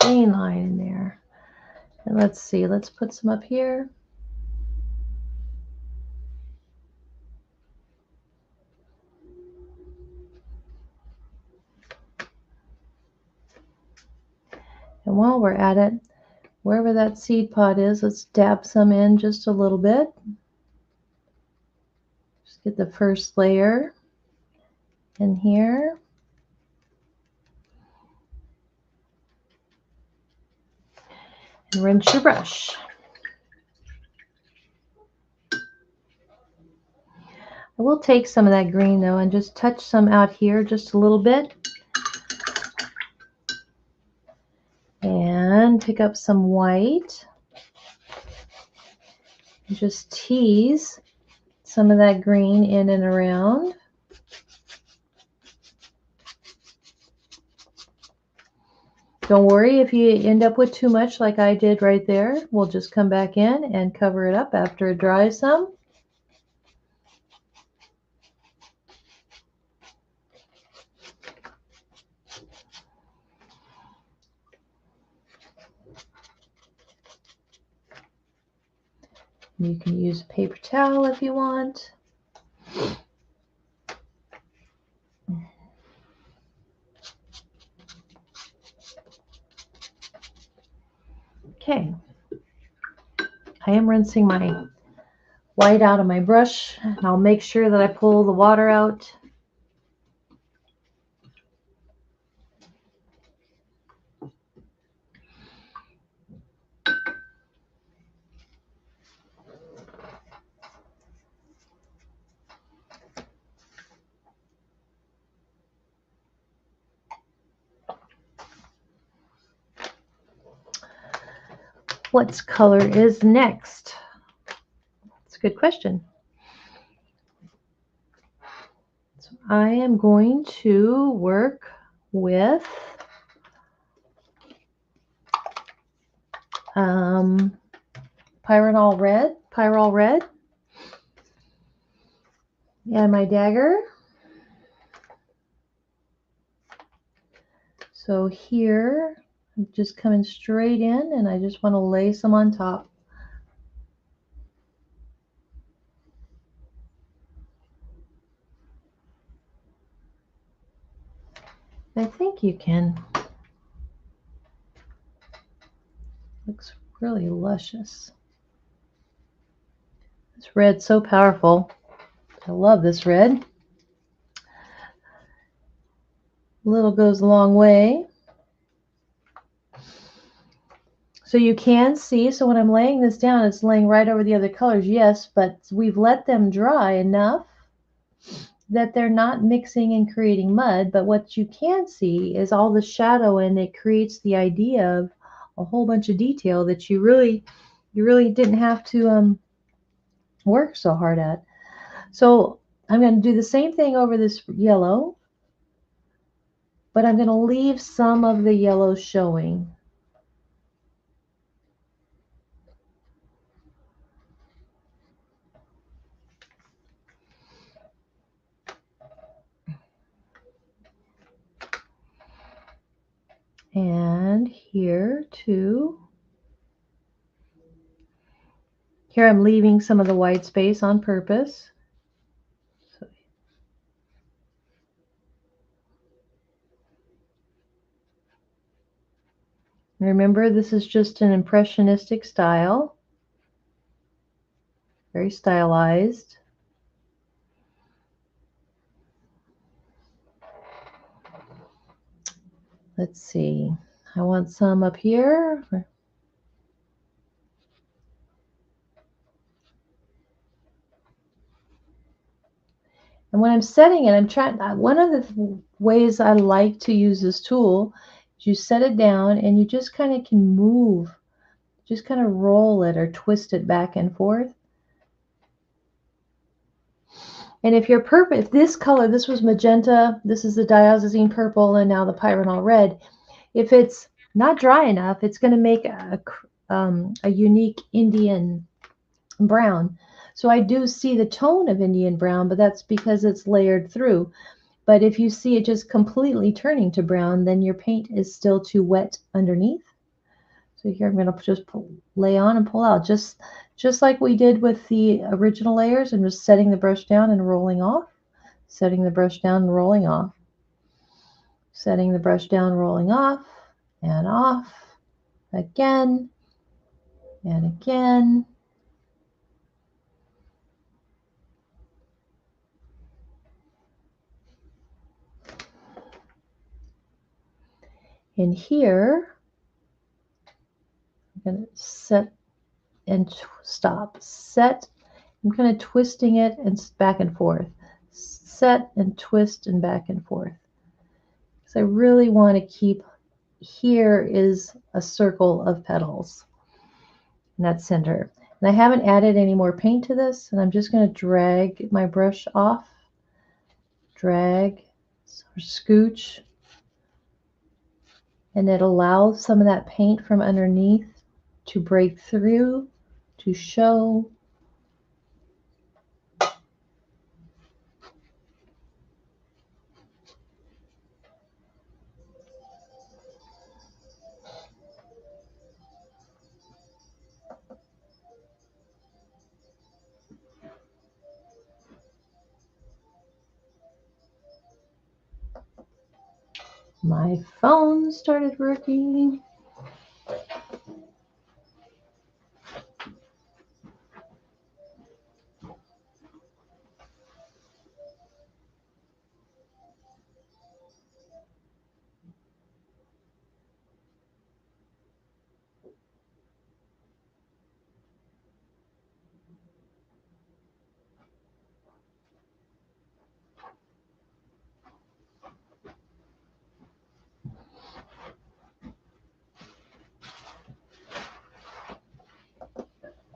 A: green line in there. And let's see, let's put some up here. And while we're at it, wherever that seed pod is, let's dab some in just a little bit. Just get the first layer in here. And rinse your brush. I will take some of that green though and just touch some out here just a little bit. And pick up some white. And just tease some of that green in and around. Don't worry if you end up with too much like I did right there. We'll just come back in and cover it up after it dries some. You can use a paper towel if you want. Okay. I am rinsing my white out of my brush. I'll make sure that I pull the water out. What color is next? That's a good question. So I am going to work with Pyrrol red, and my Dagger. So here, I'm just coming straight in, and I just want to lay some on top. I think you can. Looks really luscious. This red's so powerful. I love this red. Little goes a long way. So you can see, so when I'm laying this down, it's laying right over the other colors, yes, but we've let them dry enough that they're not mixing and creating mud. But what you can see is all the shadow, and it creates the idea of a whole bunch of detail that you really didn't have to work so hard at. So I'm going to do the same thing over this yellow, but I'm going to leave some of the yellow showing. And here too. Here I'm leaving some of the white space on purpose. So, remember, this is just an impressionistic style, very stylized. Let's see, I want some up here. And when I'm setting it, I'm trying, one of the ways I like to use this tool is you set it down and you just kind of can move, just kind of roll it or twist it back and forth. And if if this color, this was magenta, this is the diazazine purple, and now the pyranol red, if it's not dry enough, it's going to make a unique Indian brown. So I do see the tone of Indian brown, but that's because it's layered through. But if you see it just completely turning to brown, then your paint is still too wet underneath. So here I'm going to just lay on and pull out, just like we did with the original layers. I'm just setting the brush down and rolling off, setting the brush down and rolling off, setting the brush down, rolling off, and off, again, and again. And here, I'm going to set and stop. Set, I'm kind of twisting it and back and forth. Set and twist and back and forth. So I really want to keep, here is a circle of petals in that center. And I haven't added any more paint to this, and I'm just going to drag my brush off, drag or scooch, and it allows some of that paint from underneath to break through, to show. My phone started working.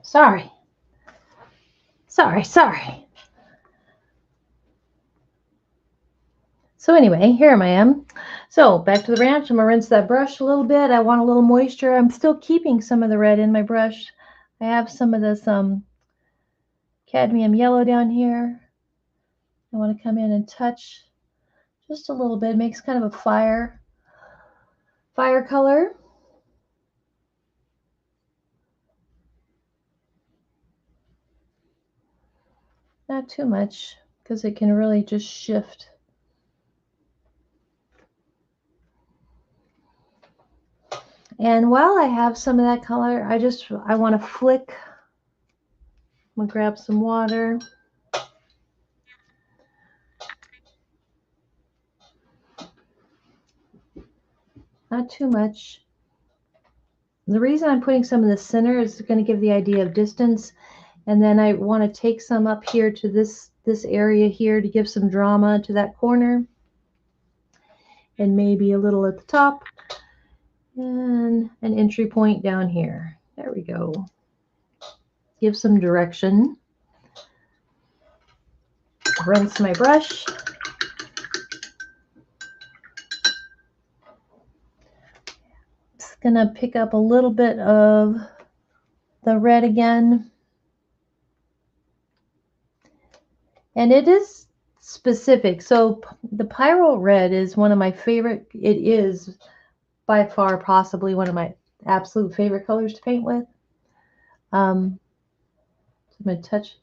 A: Sorry. So anyway, here I am. So back to the ranch. I'm going to rinse that brush a little bit. I want a little moisture. I'm still keeping some of the red in my brush. I have some of this cadmium yellow down here. I want to come in and touch just a little bit. It makes kind of a fire color. Not too much, because it can really just shift. And while I have some of that color, I want to flick. I'm going to grab some water. Not too much. The reason I'm putting some in the center is going to give the idea of distance. And then I want to take some up here to this area here to give some drama to that corner. And maybe a little at the top. And an entry point down here. There we go. Give some direction. Rinse my brush. Just gonna pick up a little bit of the red again. And it is specific. So the Pyro Red is one of my favorite. It is by far possibly one of my absolute favorite colors to paint with. I'm going to touch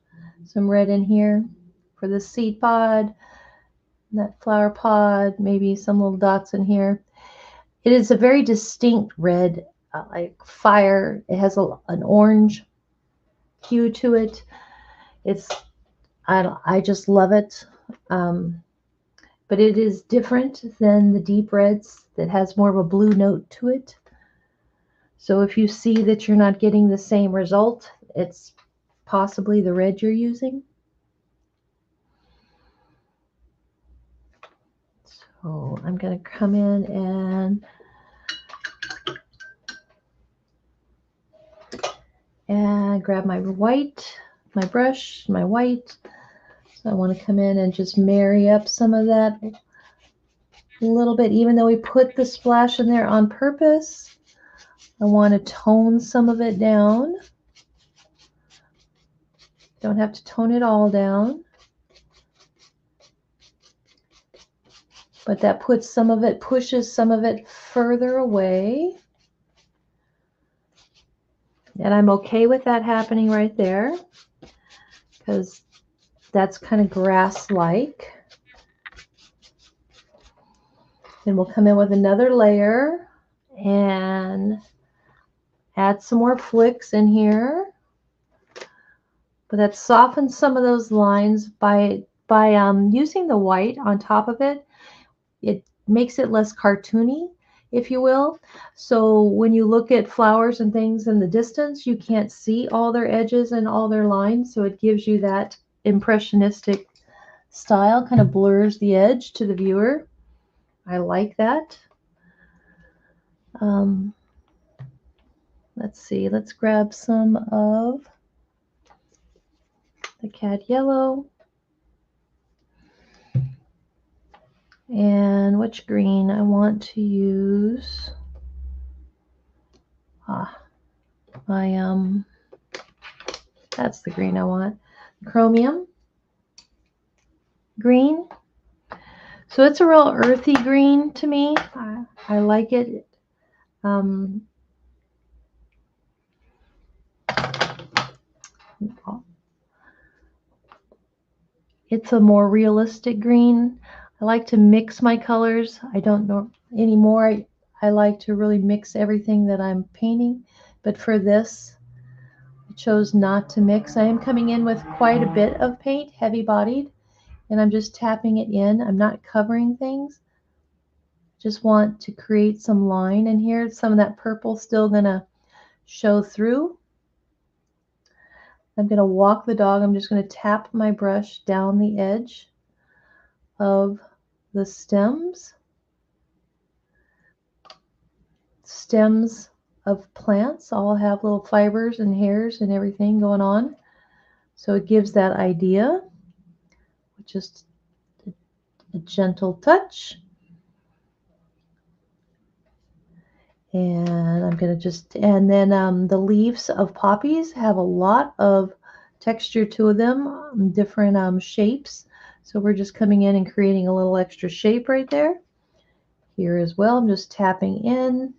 A: some red in here for the seed pod, that flower pod, maybe some little dots in here. It is a very distinct red, like fire. It has an orange hue to it. I just love it. But it is different than the deep reds that has more of a blue note to it. So if you see that you're not getting the same result, it's possibly the red you're using. So I'm going to come in and grab my white, my brush, my white. So I want to come in and just marry up some of that a little bit, even though we put the splash in there on purpose. I want to tone some of it down. Don't have to tone it all down. But that puts some of it, pushes some of it further away. And I'm okay with that happening right there, because that's kind of grass-like. Then we'll come in with another layer and add some more flicks in here. But that softens some of those lines by using the white on top of it. It makes it less cartoony, if you will. So when you look at flowers and things in the distance, you can't see all their edges and all their lines. So it gives you that impressionistic style, kind of blurs the edge to the viewer. I like that. Let's see, let's grab some of the Cat Yellow. And which green I want to use? That's the green I want. Chromium green. So it's a real earthy green to me. I like it. It's a more realistic green. I like to mix my colors. I don't know anymore. I like to really mix everything that I'm painting. But for this, I chose not to mix. I am coming in with quite a bit of paint, heavy bodied, and I'm just tapping it in. I'm not covering things. Just want to create some line in here. Some of that purple still gonna show through. I'm gonna walk the dog. I'm just gonna tap my brush down the edge of the stems. Stems of plants all have little fibers and hairs and everything going on. So it gives that idea. Just a gentle touch. And I'm going to just, and then the leaves of poppies have a lot of texture to them, different shapes. So we're just coming in and creating a little extra shape right there. Here as well, I'm just tapping in.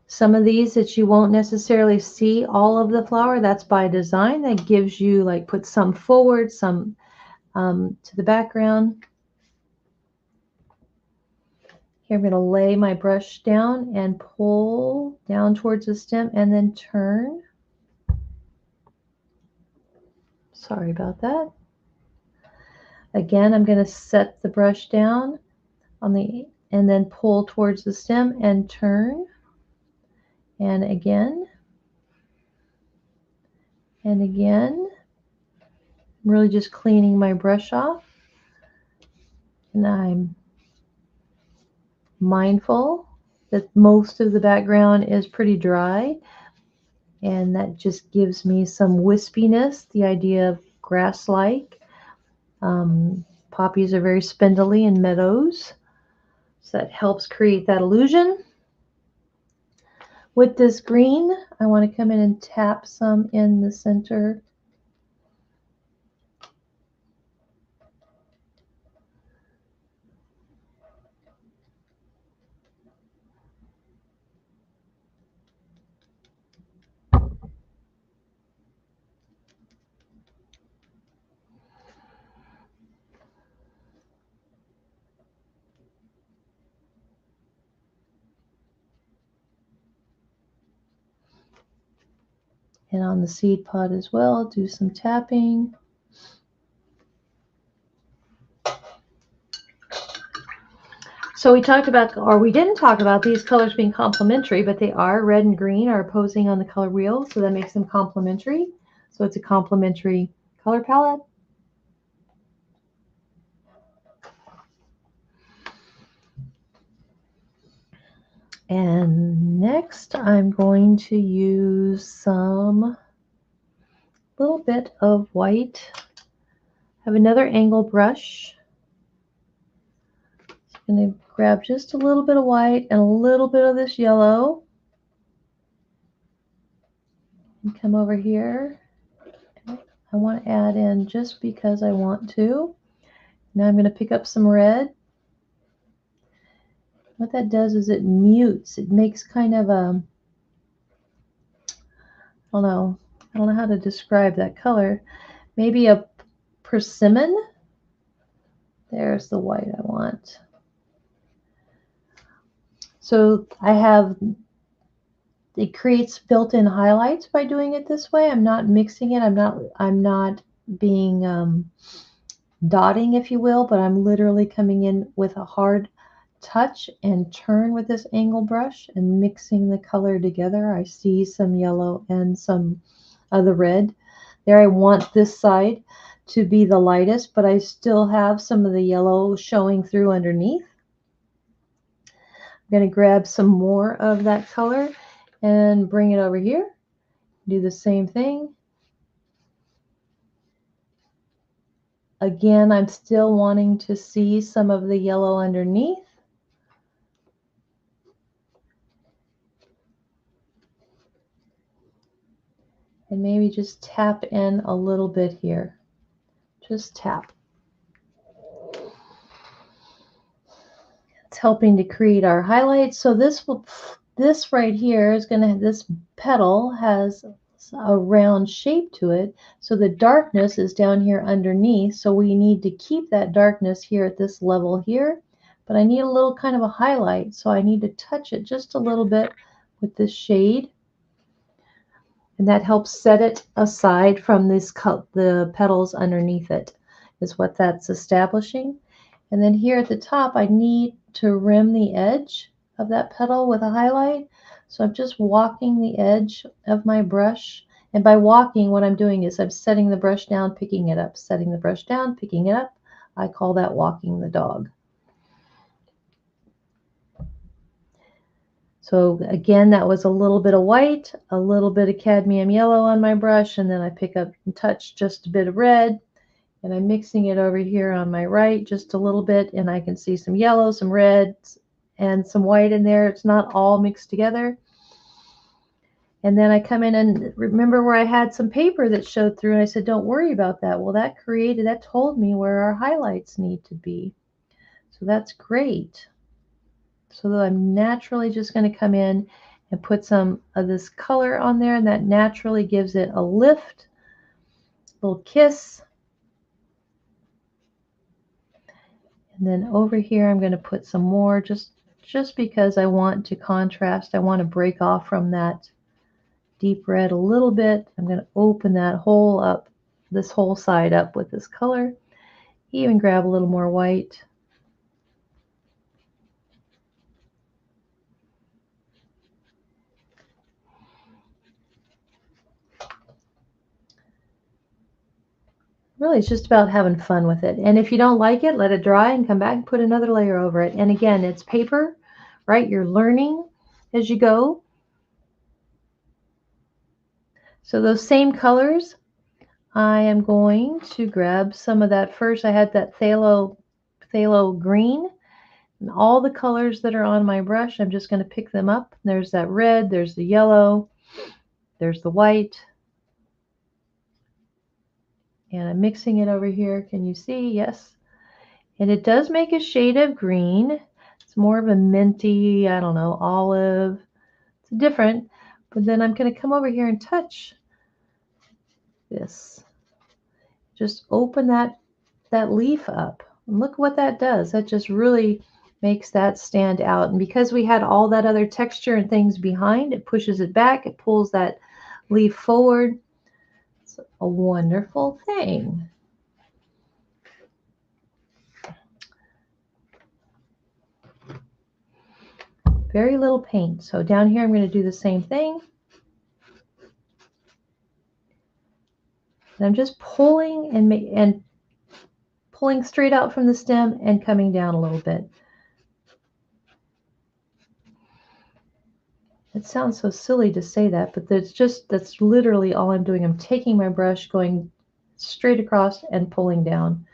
A: Some of these that you won't necessarily see all of the flower, that's by design. That gives you, like, put some forward, some to the background. Here I'm going to lay my brush down and pull down towards the stem and then turn. Sorry about that. Again, I'm going to set the brush down on the and then pull towards the stem and turn. And again. And again. I'm really just cleaning my brush off. And I'm mindful that most of the background is pretty dry. And that just gives me some wispiness, the idea of grass-like. Poppies are very spindly in meadows, so that helps create that illusion. With this green, I want to come in and tap some in the center. And on the seed pod as well, do some tapping. So we talked about, or we didn't talk about these colors being complementary, but they are. Red and green are opposing on the color wheel, so that makes them complementary. So it's a complementary color palette. And next I'm going to use some little bit of white. I have another angle brush. I'm going to grab just a little bit of white and a little bit of this yellow. And come over here. I want to add in just because I want to. Now I'm going to pick up some red. What that does is it mutes. It makes kind of a, I don't know how to describe that color. Maybe a persimmon. There's the white I want. So it creates built-in highlights by doing it this way. I'm not mixing it. I'm not being dotting, if you will, but I'm literally coming in with a hard touch and turn with this angle brush and mixing the color together. I see some yellow and some of the red. There, I want this side to be the lightest, but I still have some of the yellow showing through underneath. I'm going to grab some more of that color and bring it over here. Do the same thing. Again, I'm still wanting to see some of the yellow underneath. And maybe just tap in a little bit here. Just tap. It's helping to create our highlights. So this right here is this petal has a round shape to it. So the darkness is down here underneath. So we need to keep that darkness here at this level here. But I need a little kind of a highlight. So I need to touch it just a little bit with this shade. And that helps set it aside from the petals underneath it, is what that's establishing. And then here at the top, I need to rim the edge of that petal with a highlight. So I'm just walking the edge of my brush. And by walking, what I'm doing is I'm setting the brush down, picking it up, setting the brush down, picking it up. I call that walking the dog. So again, that was a little bit of white, a little bit of cadmium yellow on my brush, and then I pick up and touch just a bit of red, and I'm mixing it over here on my right just a little bit, and I can see some yellow, some red, and some white in there. It's not all mixed together. And then I come in and remember where I had some paper that showed through, and I said, don't worry about that. Well, that told me where our highlights need to be. So that's great. So I'm naturally just going to come in and put some of this color on there, and that naturally gives it a lift, a little kiss. And then over here, I'm going to put some more just because I want to contrast. I want to break off from that deep red a little bit. I'm going to open that hole up, this whole side up with this color. Even grab a little more white. Really, it's just about having fun with it. And if you don't like it, let it dry and come back and put another layer over it. And again, it's paper, right? You're learning as you go. So those same colors, I am going to grab some of that first. I had that phthalo green. And all the colors that are on my brush, I'm just going to pick them up. There's that red, there's the yellow, there's the white. And I'm mixing it over here. Can you see? Yes. And it does make a shade of green. It's more of a minty, I don't know, olive. It's different. But then I'm going to come over here and touch this. Just open that leaf up. And look what that does. That just really makes that stand out. And because we had all that other texture and things behind, it pushes it back. It pulls that leaf forward. It's a wonderful thing. Very little paint. So down here I'm going to do the same thing. And I'm just pulling and pulling straight out from the stem and coming down a little bit. It sounds so silly to say that, but that's literally all I'm doing. I'm taking my brush, going straight across and pulling down.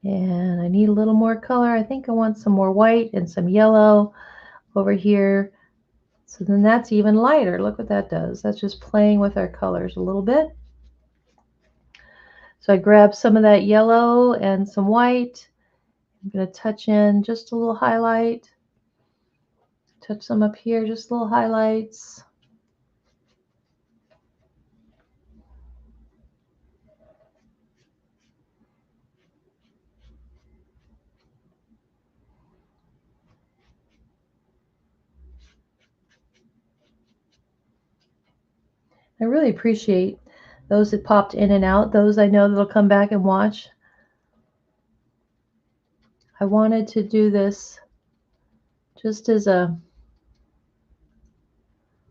A: And I need a little more color. I think I want some more white and some yellow over here. So then that's even lighter. Look what that does. That's just playing with our colors a little bit. So I grab some of that yellow and some white. I'm going to touch in just a little highlight. Touch some up here, just little highlights. I really appreciate those that popped in and out. Those I know that'll come back and watch. I wanted to do this just as a,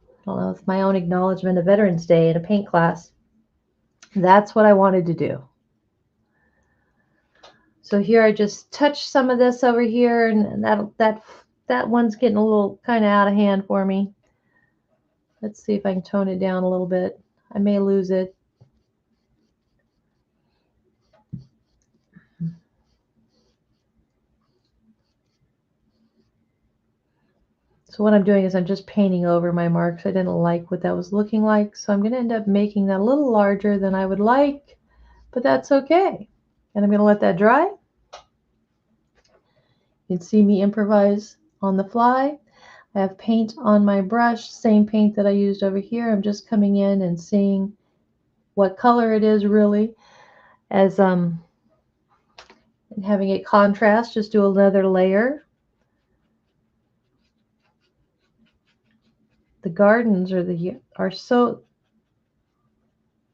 A: I don't know, it's my own acknowledgement of Veterans Day in a paint class. That's what I wanted to do. So here I just touched some of this over here, and that one's getting a little kind of out of hand for me. Let's see if I can tone it down a little bit. I may lose it. So what I'm doing is I'm just painting over my marks. I didn't like what that was looking like, so I'm going to end up making that a little larger than I would like, but that's okay. And I'm going to let that dry. You can see me improvise on the fly. I have paint on my brush, same paint that I used over here. I'm just coming in and seeing what color it is really, as and having it contrast. Just do another layer. The gardens are so,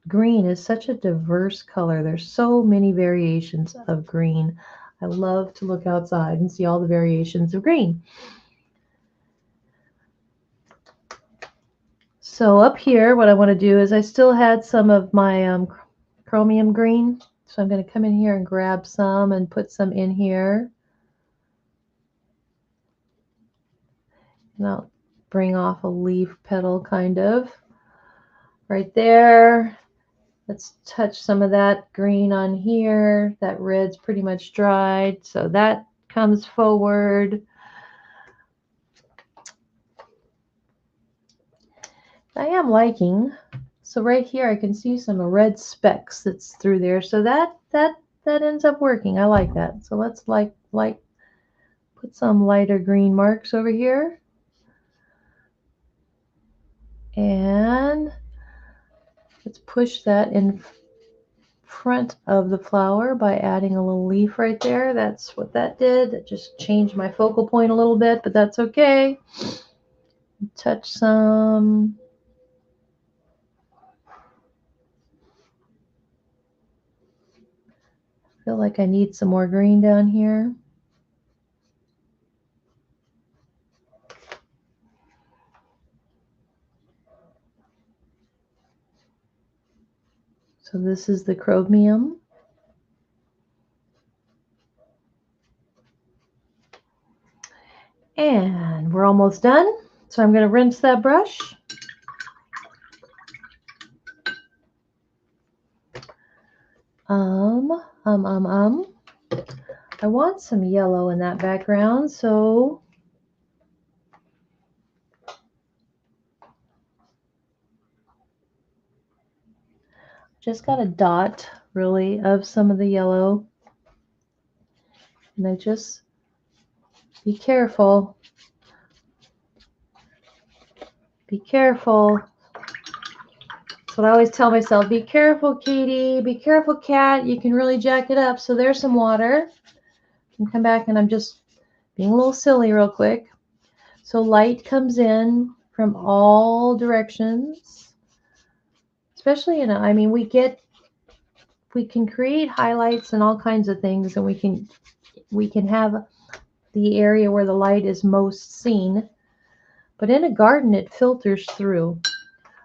A: green is such a diverse color. There's so many variations of green. I love to look outside and see all the variations of green. So up here, what I want to do is I still had some of my chromium green. So I'm going to come in here and grab some and put some in here. And I'll bring off a leaf petal kind of right there. Let's touch some of that green on here. That red's pretty much dried, so that comes forward. I am liking, so right here I can see some red specks that's through there, so that ends up working. I like that. So let's put some lighter green marks over here. And let's push that in front of the flower by adding a little leaf right there. That's what that did. It just changed my focal point a little bit, but that's okay. Touch some. I feel like I need some more green down here. So this is the chromium. And we're almost done. So I'm going to rinse that brush. I want some yellow in that background, so just got a dot really of some of the yellow. And I just be careful. Be careful. That's what I always tell myself. Be careful, Katie. Be careful, Kat. You can really jack it up. So there's some water. and come back, and I'm just being a little silly real quick. So light comes in from all directions, especially in, I mean, we can create highlights and all kinds of things, and we can have the area where the light is most seen. But in a garden, it filters through.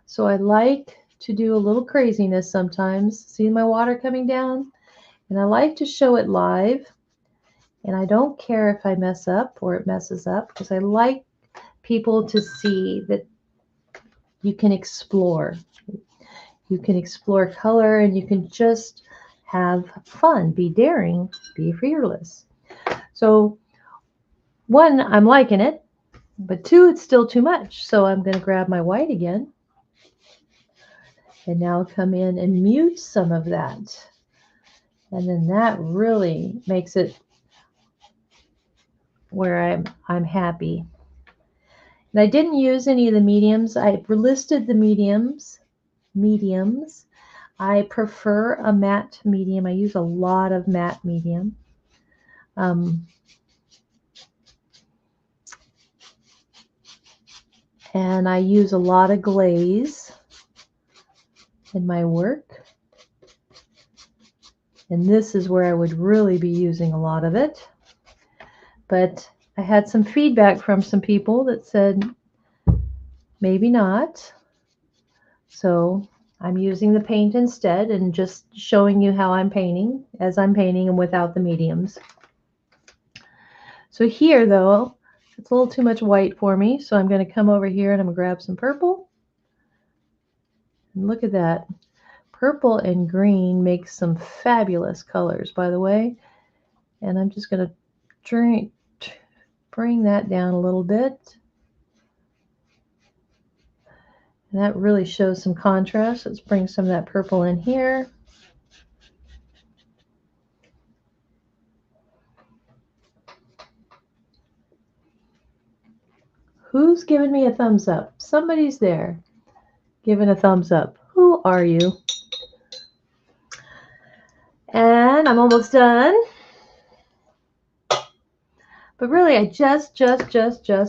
A: So I like to do a little craziness sometimes. See my water coming down? And I like to show it live. And I don't care if I mess up or it messes up, because I like people to see that you can explore. You can explore color, and you can just have fun, be daring, be fearless. So one, I'm liking it, but two, it's still too much. So I'm going to grab my white again and now come in and mute some of that. And then that really makes it where I'm happy. And I didn't use any of the mediums. I listed the mediums. I prefer a matte medium. I use a lot of matte medium. And I use a lot of glaze in my work. And this is where I would really be using a lot of it. But I had some feedback from some people that said, maybe not. So I'm using the paint instead and just showing you how I'm painting, as I'm painting and without the mediums. So here, though, it's a little too much white for me. So I'm going to come over here and I'm going to grab some purple. And look at that. Purple and green make some fabulous colors, by the way. And I'm just going to bring that down a little bit. And that really shows some contrast. Let's bring some of that purple in here. Who's giving me a thumbs up? Somebody's there giving a thumbs up. Who are you? And I'm almost done. But really, I just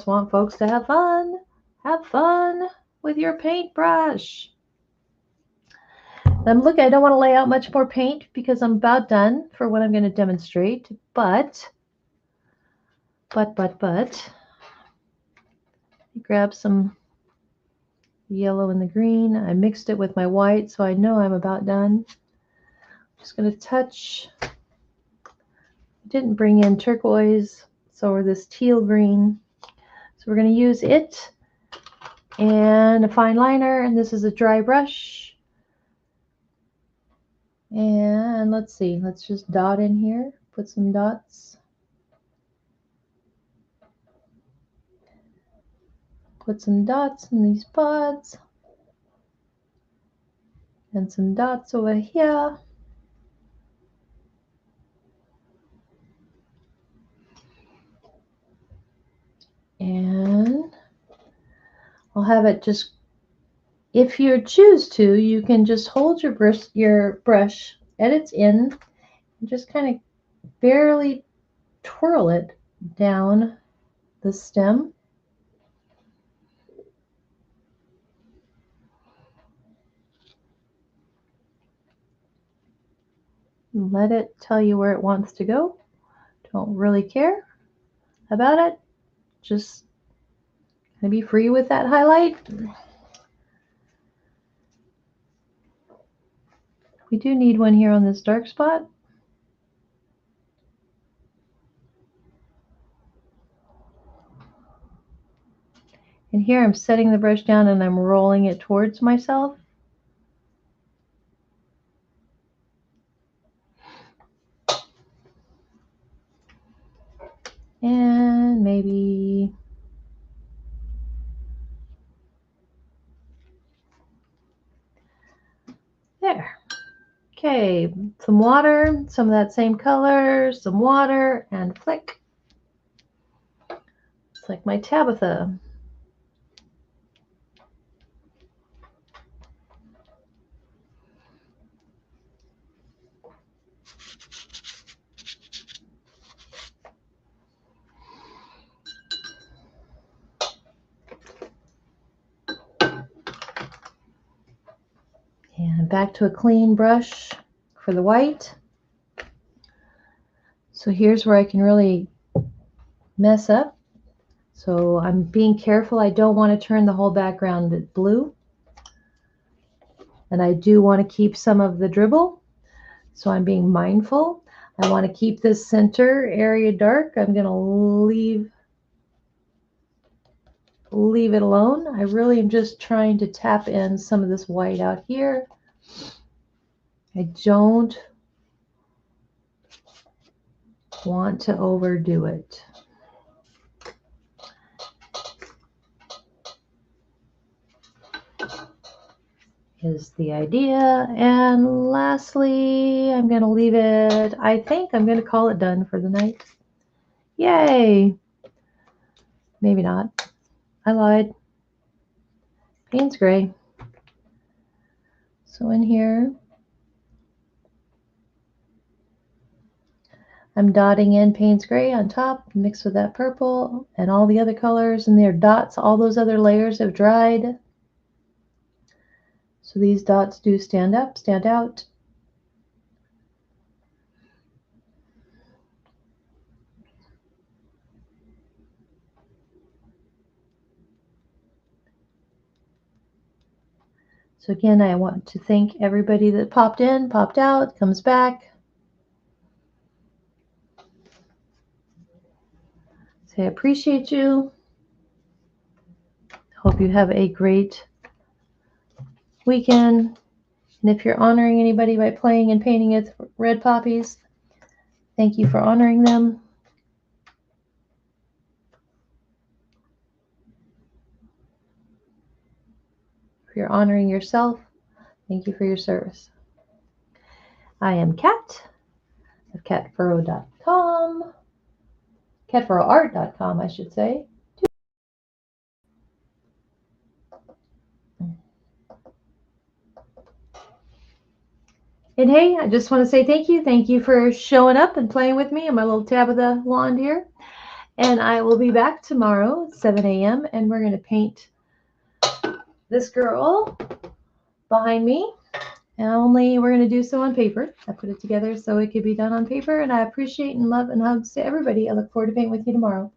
A: want folks to have fun. Have fun with your paintbrush. Look, I don't want to lay out much more paint because I'm about done for what I'm going to demonstrate. But, grab some yellow and the green. I mixed it with my white, so I know I'm about done. Just going to touch. Didn't bring in turquoise, or this teal green. So we're going to use it and a fine liner, and this is a dry brush. And let's see, let's just dot in here, put some dots. Put some dots in these pods. And some dots over here. And I'll have it just, if you choose to, you can just hold your brush at its end and just kind of barely twirl it down the stem. Let it tell you where it wants to go. Don't really care about it. Just gonna be free with that highlight. We do need one here on this dark spot. And here I'm setting the brush down and I'm rolling it towards myself. And maybe there. Okay, some water, some of that same color, some water, and flick. It's like my Tabitha. And back to a clean brush for the white. So here's where I can really mess up. So I'm being careful. I don't want to turn the whole background blue. And I do want to keep some of the dribble. So I'm being mindful. I want to keep this center area dark. I'm going to leave it alone. I really am just trying to tap in some of this white out here. I don't want to overdo it. Is the idea. And lastly, I'm going to leave it, I think I'm going to call it done for the night. Yay! Maybe not. I lied. Payne's gray. So in here, I'm dotting in Payne's gray on top, mixed with that purple and all the other colors, and their dots, all those other layers have dried. So these dots do stand out. So again, I want to thank everybody that popped in, popped out, comes back. Say I appreciate you. Hope you have a great weekend. And if you're honoring anybody by playing and painting with red poppies, thank you for honoring them. If you're honoring yourself, thank you for your service. I am Kat of katfurrow.com. Katfurrowart.com, I should say. And hey, I just want to say thank you. Thank you for showing up and playing with me on my little tab of the wand here. And I will be back tomorrow at 7 a.m. and we're going to paint this girl behind me. And only we're going to do so on paper. I put it together so it could be done on paper. And I appreciate and love and hugs to everybody. I look forward to painting with you tomorrow.